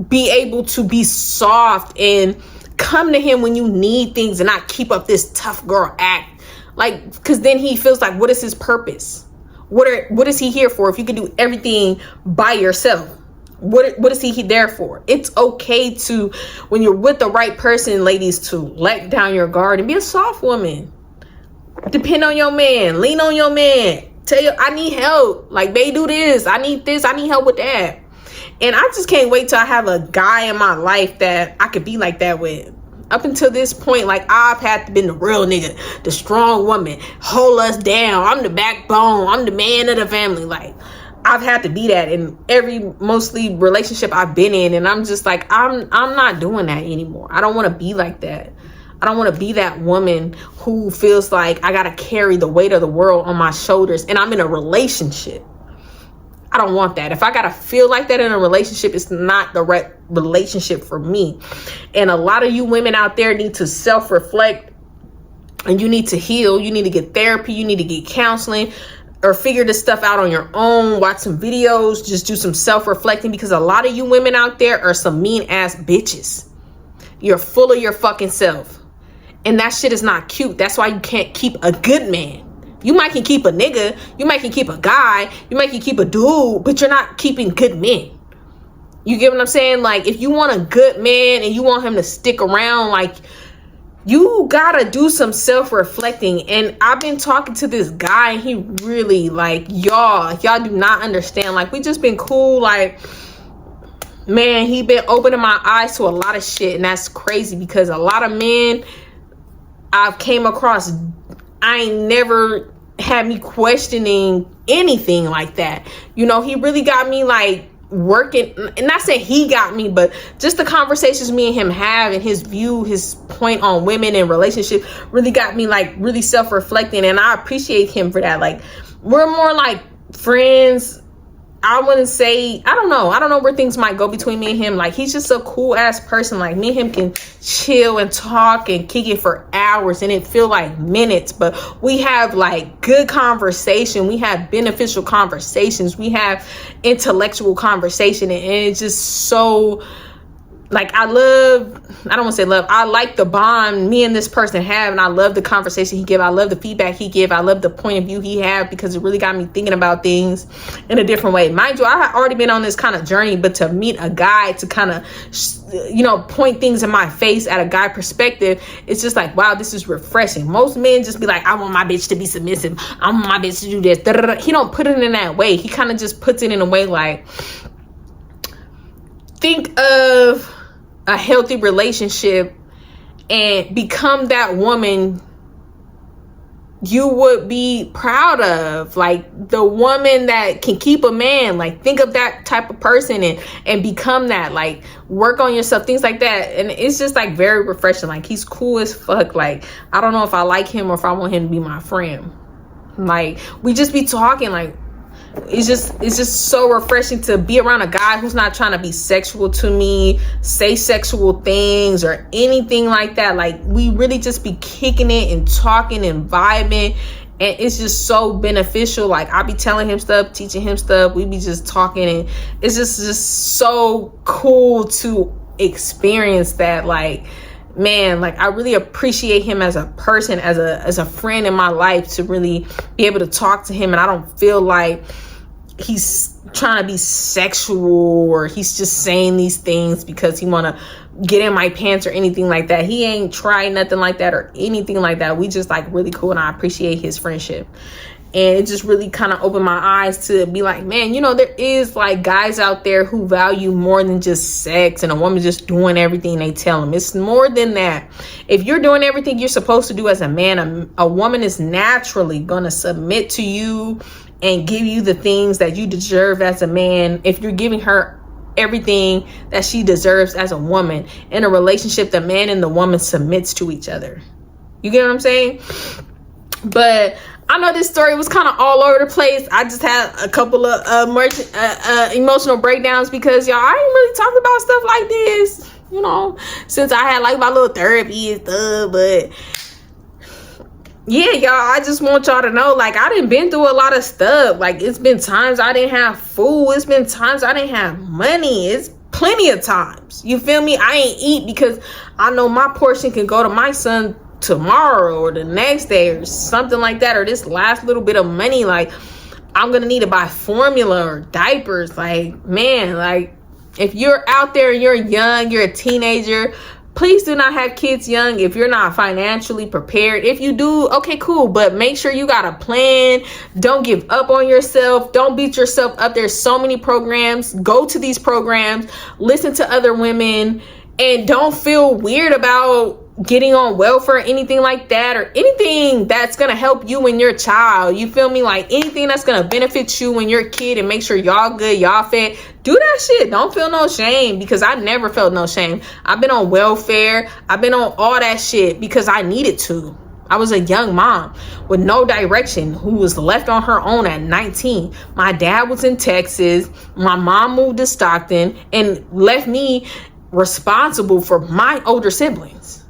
be able to be soft and come to him when you need things and not keep up this tough girl act. Like, because then he feels like, what is his purpose? What is he here for if you can do everything by yourself? What is he there for? It's okay to, when you're with the right person, ladies, to let down your guard and be a soft woman. Depend on your man. Lean on your man. Tell you, I need help. Like, babe, do this. I need this. I need help with that. And I just can't wait till I have a guy in my life that I could be like that with. Up until this point, like, I've had to be the real nigga, the strong woman, hold us down. I'm the backbone. I'm the man of the family. Like, I've had to be that in every mostly relationship I've been in. And I'm just like, I'm not doing that anymore. I don't want to be like that. I don't want to be that woman who feels like I got to carry the weight of the world on my shoulders and I'm in a relationship. I don't want that. If I got to feel like that in a relationship, it's not the right relationship for me. And a lot of you women out there need to self-reflect, and you need to heal. You need to get therapy. You need to get counseling, or figure this stuff out on your own. Watch some videos. Just do some self-reflecting, because a lot of you women out there are some mean ass bitches. You're full of your fucking self. And that shit is not cute. That's why you can't keep a good man. You might can keep a nigga, you might can keep a guy, you might can keep a dude, but you're not keeping good men. You get what I'm saying? Like, if you want a good man and you want him to stick around, like, you gotta do some self-reflecting. And I've been talking to this guy, and he really, like, y'all do not understand. Like, we just been cool. Like, man, he been opening my eyes to a lot of shit, and that's crazy, because a lot of men I've came across, I ain't never had me questioning anything like that. You know, he really got me, like, working, and not saying he got me, but just the conversations me and him have, and his view, his point on women and relationship really got me, like, really self-reflecting. And I appreciate him for that. Like, we're more like friends. I wouldn't say, I don't know where things might go between me and him. Like, he's just a cool ass person. Like, me and him can chill and talk and kick it for hours, and it feel like minutes. But we have, like, good conversation. We have beneficial conversations. We have intellectual conversation, and it's just so, like, I like the bond me and this person have, and I love the conversation he give. I love the feedback he give. I love the point of view he have, because it really got me thinking about things in a different way. Mind you, I had already been on this kind of journey, but to meet a guy to kind of, you know, point things in my face at a guy perspective, it's just like, wow, this is refreshing. Most men just be like, I want my bitch to be submissive. I want my bitch to do this. Da-da-da. He don't put it in that way. He kind of just puts it in a way like, think of a healthy relationship and become that woman you would be proud of, like the woman that can keep a man. Like, think of that type of person and become that. Like, work on yourself, things like that. And it's just, like, very refreshing. Like, he's cool as fuck. Like, I don't know if I like him or if I want him to be my friend. Like, we just be talking, like, it's just so refreshing to be around a guy who's not trying to be sexual to me, say sexual things or anything like that. Like, we really just be kicking it and talking and vibing, and it's just so beneficial. Like, I be telling him stuff, teaching him stuff, we be just talking, and it's just so cool to experience that. Like, man, like I really appreciate him as a person, as a friend in my life, to really be able to talk to him, and I don't feel like he's trying to be sexual or he's just saying these things because he want to get in my pants or anything like that. He ain't tried nothing like that or anything like that. We just like really cool, and I appreciate his friendship. And it just really kind of opened my eyes to be like, man, you know, there is like guys out there who value more than just sex and a woman just doing everything they tell them. It's more than that. If you're doing everything you're supposed to do as a man, a woman is naturally going to submit to you and give you the things that you deserve as a man. If you're giving her everything that she deserves as a woman in a relationship, the man and the woman submits to each other. You get what I'm saying? But I know this story was kind of all over the place. I just had a couple of emotional breakdowns because y'all, I ain't really talked about stuff like this, you know, since I had like my little therapy and stuff. But yeah, y'all, I just want y'all to know, like, I done been through a lot of stuff. Like, it's been times I didn't have food. It's been times I didn't have money. It's plenty of times. You feel me? I ain't eat because I know my portion can go to my son tomorrow or the next day or something like that, or this last little bit of money, like I'm gonna need to buy formula or diapers. Like, man, like if you're out there, you're young, you're a teenager, please do not have kids young if you're not financially prepared. If you do, okay, cool, but make sure you got a plan. Don't give up on yourself. Don't beat yourself up. There's so many programs. Go to these programs, listen to other women, and don't feel weird about getting on welfare or anything like that, or anything that's gonna help you and your child. You feel me? Like anything that's gonna benefit you and your kid and make sure y'all good, y'all fed. Do that shit. Don't feel no shame, because I never felt no shame. I've been on welfare. I've been on all that shit because I needed to. I was a young mom with no direction who was left on her own at 19. My dad was in Texas. My mom moved to Stockton and left me responsible for my older siblings.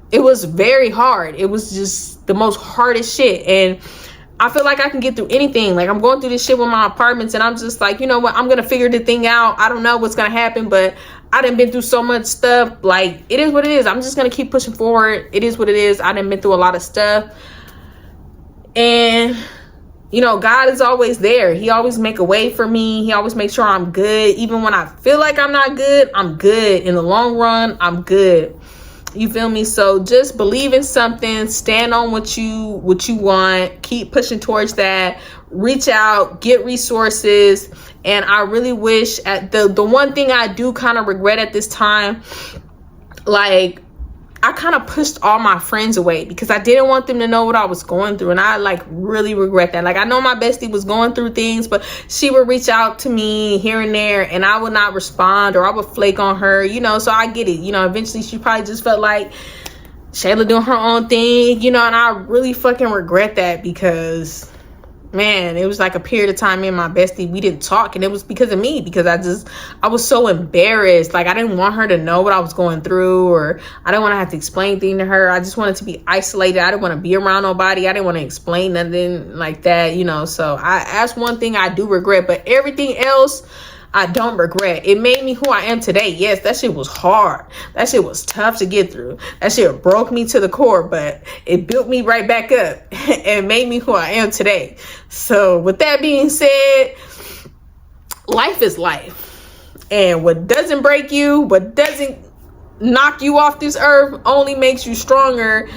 It was very hard. It was just the most hardest shit. And I feel like I can get through anything. Like, I'm going through this shit with my apartments, and I'm just like, you know what? I'm going to figure the thing out. I don't know what's going to happen, but I done been through so much stuff. Like, it is what it is. I'm just going to keep pushing forward. It is what it is. I done been through a lot of stuff. And, you know, God is always there. He always make a way for me. He always makes sure I'm good. Even when I feel like I'm not good, I'm good. In the long run, I'm good. You feel me? So just believe in something, stand on what you want, keep pushing towards that, reach out, get resources. And I really wish, at the one thing I do kind of regret at this time, like, I kind of pushed all my friends away because I didn't want them to know what I was going through. And I like really regret that. Like, I know my bestie was going through things, but she would reach out to me here and there and I would not respond, or I would flake on her, you know, so I get it. You know, eventually she probably just felt like Shayla doing her own thing, you know, and I really fucking regret that because, man, it was like a period of time, me and my bestie, we didn't talk, and it was because of me, because I was so embarrassed. Like, I didn't want her to know what I was going through, or I didn't want to have to explain things to her. I just wanted to be isolated. I didn't want to be around nobody. I didn't want to explain nothing like that, you know. So that's one thing I do regret, but everything else I don't regret. It made me who I am today. Yes, that shit was hard. That shit was tough to get through. That shit broke me to the core, but it built me right back up and made me who I am today. So with that being said, life is life. And what doesn't break you, what doesn't knock you off this earth, only makes you stronger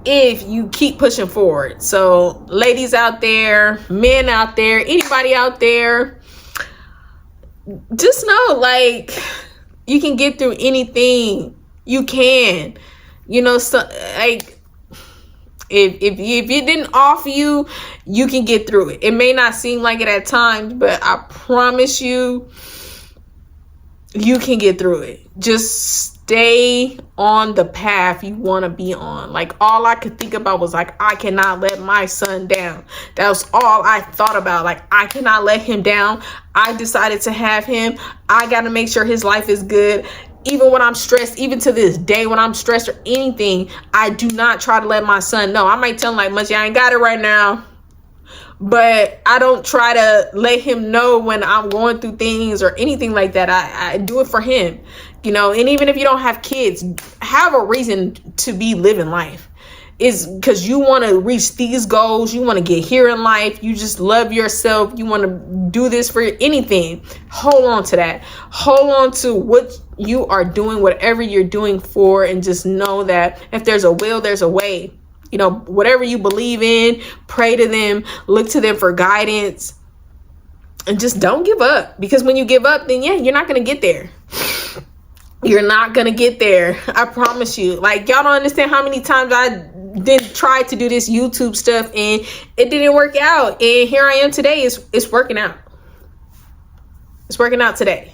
if you keep pushing forward. So ladies out there, men out there, anybody out there, just know, like, you can get through anything. You can, you know, so like if it didn't offer you, you can get through it. It may not seem like it at times, but I promise you, you can get through it. Just stay on the path you want to be on. Like, all I could think about was like, I cannot let my son down. That was all I thought about. Like, I cannot let him down. I decided to have him. I got to make sure his life is good. Even when I'm stressed, even to this day, when I'm stressed or anything, I do not try to let my son know. I might tell him like, Munchie, I ain't got it right now. but I don't try to let him know when I'm going through things or anything like that. I do it for him, you know. And even if you don't have kids, have a reason to be living life. Is because you want to reach these goals, you want to get here in life, you just love yourself, you want to do this for anything. Hold on to that. Hold on to what you are doing, whatever you're doing for, and just know that if there's a will, there's a way. You know, whatever you believe in, pray to them, look to them for guidance, and just don't give up. Because when you give up, then yeah, you're not going to get there. You're not going to get there. I promise you. Like, y'all don't understand how many times I did try to do this YouTube stuff and it didn't work out. And here I am today. It's working out. It's working out today.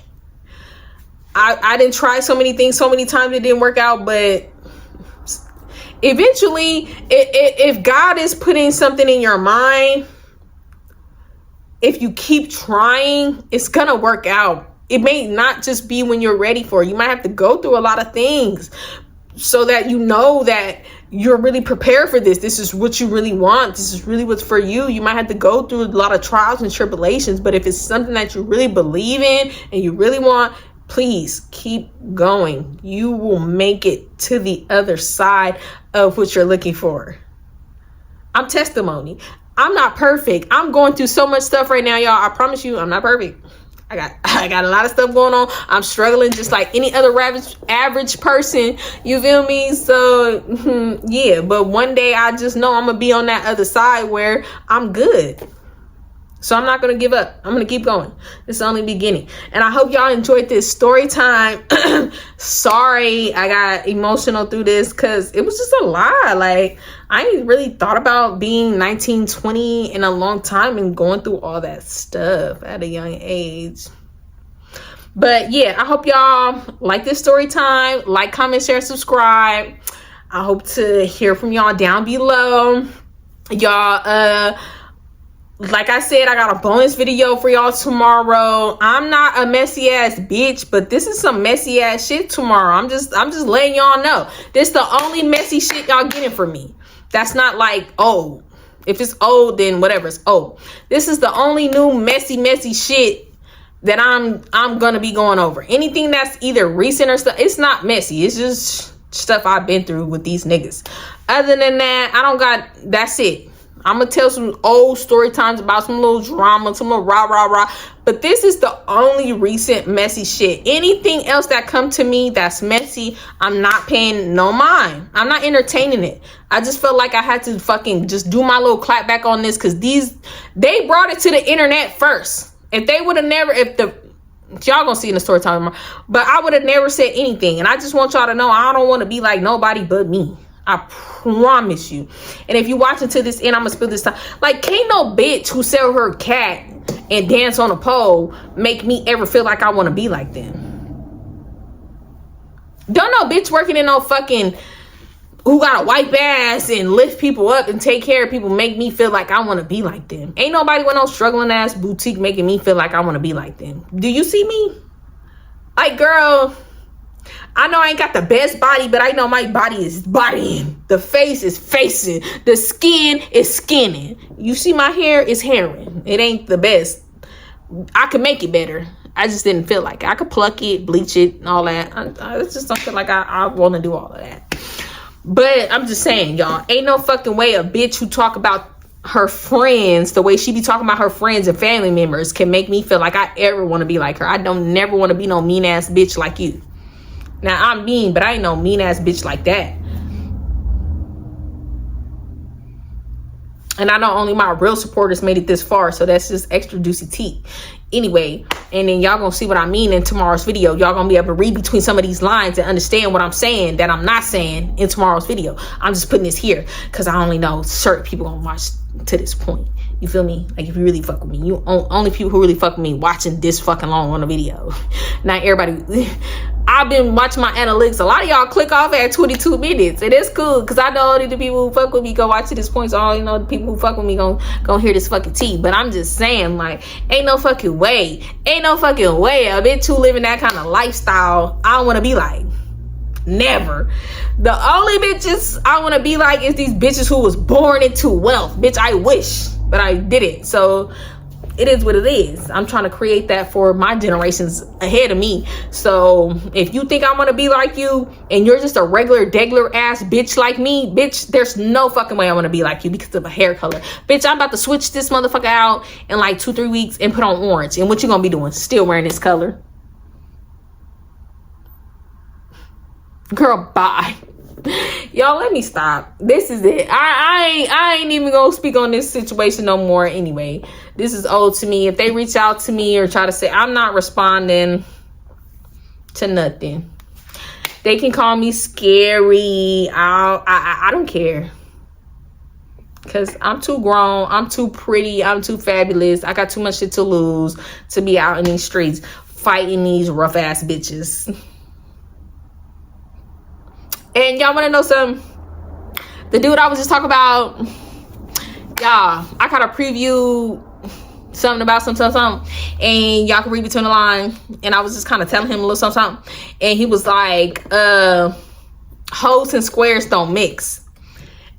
I didn't try so many things so many times, it didn't work out, but eventually, if God is putting something in your mind, if you keep trying, it's gonna work out. It may not just be when you're ready for it. You might have to go through a lot of things so that you know that you're really prepared for this. This is what you really want. This is really what's for you. You might have to go through a lot of trials and tribulations, but if it's something that you really believe in and you really want, please keep going. You will make it to the other side of what you're looking for. I'm testimony. I'm not perfect. I'm going through so much stuff right now, y'all. I promise you, I'm not perfect. I got a lot of stuff going on. I'm struggling just like any other average person. You feel me? So yeah, but one day I just know I'm gonna be on that other side where I'm good. So I'm not going to give up. I'm going to keep going. It's the only beginning. And I hope y'all enjoyed this story time. Sorry, I got emotional through this because it was just a lot. Like, I ain't really thought about being 19, 20 in a long time and going through all that stuff at a young age. But yeah, I hope y'all like this story time. Like, comment, share, subscribe. I hope to hear from y'all down below. Y'all, like I said, I got a bonus video for y'all tomorrow. I'm not a messy ass bitch, but this is some messy ass shit tomorrow. I'm just letting y'all know. This the only messy shit y'all getting from me. That's not like old. If it's old, then whatever, it's old. This is the only new messy shit that I'm gonna be going over. Anything that's either recent or stuff, it's not messy. It's just stuff I've been through with these niggas. Other than that, I don't got, that's it. I'm gonna tell some old story times about some little drama, some little rah. But this is the only recent messy shit. Anything else that come to me that's messy, I'm not paying no mind. I'm not entertaining it. I just felt like I had to fucking just do my little clap back on this because they brought it to the internet first. If they would have never, y'all gonna see in the story time tomorrow, but I would have never said anything. And I just want y'all to know I don't want to be like nobody but me. I promise you. And if you watch it to this end, I'm gonna spill this time. Like, can't no bitch who sell her cat and dance on a pole make me ever feel like I want to be like them. Don't no bitch working in no fucking who got a wipe ass and lift people up and take care of people make me feel like I want to be like them. Ain't nobody with no struggling ass boutique making me feel like I want to be like them. Do you see me? Like, girl, I know I ain't got the best body, but I know my body is bodying. The face is facing. The skin is skinning. You see my hair is hairing. It ain't the best. I could make it better. I just didn't feel like it. I could pluck it, bleach it, and all that. I just don't feel like I want to do all of that. But I'm just saying, y'all, ain't no fucking way a bitch who talk about her friends the way she be talking about her friends and family members can make me feel like I ever want to be like her. I don't never want to be no mean ass bitch like you. Now, I'm mean, but I ain't no mean ass bitch like that. And I know only my real supporters made it this far, so that's just extra juicy tea. Anyway, and then y'all gonna see what I mean in tomorrow's video. Y'all gonna be able to read between some of these lines and understand what I'm saying that I'm not saying in tomorrow's video. I'm just putting this here because I only know certain people gonna watch to this point. You feel me? Like, if you really fuck with me, you only people who really fuck with me watching this fucking long on a video. Not everybody. I've been watching my analytics. A lot of y'all click off at 22 minutes, and it's cool because I know only the people who fuck with me go watch to this point. So all you know, the people who fuck with me gonna hear this fucking tea. But I'm just saying, like, ain't no fucking way a bitch who living that kind of lifestyle I don't want to be like. Never. The only bitches I want to be like is these bitches who was born into wealth. Bitch, I wish. but I didn't. So it is what it is. I'm trying to create that for my generations ahead of me. So if you think I want to be like you and you're just a regular degular ass bitch like me, bitch, there's no fucking way I want to be like you because of a hair color. Bitch, I'm about to switch this motherfucker out in like 2-3 weeks and put on orange. And what you gonna be doing? Still wearing this color? Girl, bye. Y'all, let me stop. This is it. I ain't even gonna speak on this situation no more anyway. This is old to me. If they reach out to me or try to say, I'm not responding to nothing. They can call me scary. I don't care. Because I'm too grown. I'm too pretty. I'm too fabulous. I got too much shit to lose to be out in these streets fighting these rough ass bitches. And y'all want to know something? The dude I was just talking about, y'all, I kind of preview something about something, and y'all can read between the line. And I was just kind of telling him a little something, and he was like, hoes and squares don't mix.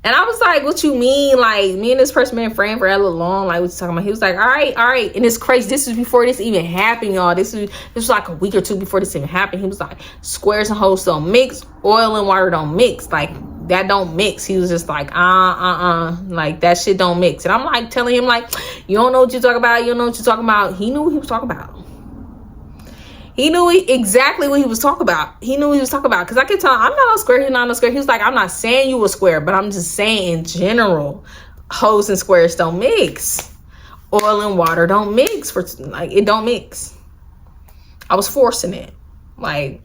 And I was like, what you mean? Like, me and this person been friends for a little long. Like, what you talking about? He was like, all right. And it's crazy. This was before this even happened, y'all. This was like a week or two before this even happened. He was like, squares and hoes don't mix. Oil and water don't mix. Like, that don't mix. He was just like, like, that shit don't mix. And I'm like telling him, like, you don't know what you're talking about. You don't know what you're talking about. He knew what he was talking about. He knew exactly what he was talking about. He knew what he was talking about. Because I could tell him, I'm not a square. He's not a square. He was like, I'm not saying you a square, but I'm just saying in general, hoes and squares don't mix. Oil and water don't mix. It don't mix. I was forcing it. Like,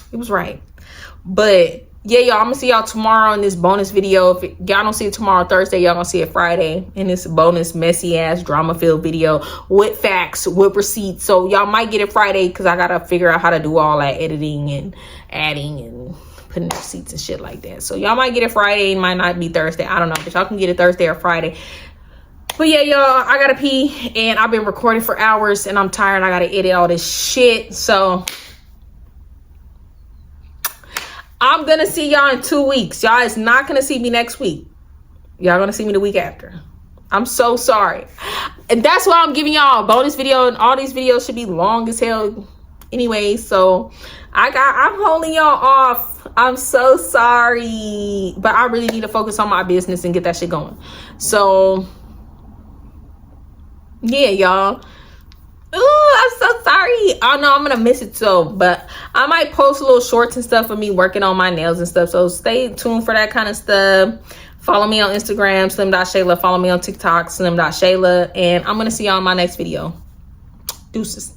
he was right. But yeah, y'all, I'm gonna see y'all tomorrow in this bonus video. If y'all don't see it tomorrow, Thursday, y'all gonna see it Friday in this bonus messy ass drama filled video with facts, with receipts. So y'all might get it Friday because I gotta figure out how to do all that editing and adding and putting receipts and shit like that. So y'all might get it Friday. It might not be Thursday. I don't know, but y'all can get it Thursday or Friday. But yeah, y'all, I gotta pee, and I've been recording for hours and I'm tired. I gotta edit all this shit. So I'm gonna see y'all in 2 weeks. Y'all is not gonna see me next week. Y'all gonna see me the week after. I'm so sorry. And that's why I'm giving y'all a bonus video, and all these videos should be long as hell anyway. So I'm holding y'all off. I'm so sorry. But I really need to focus on my business and get that shit going. So yeah, y'all. Ooh, I'm so sorry. I know I'm gonna miss it so, but I might post little shorts and stuff of me working on my nails and stuff. So stay tuned for that kind of stuff. Follow me on Instagram, slim.shayla. Follow me on TikTok, slim.shayla. And I'm gonna see y'all in my next video. Deuces.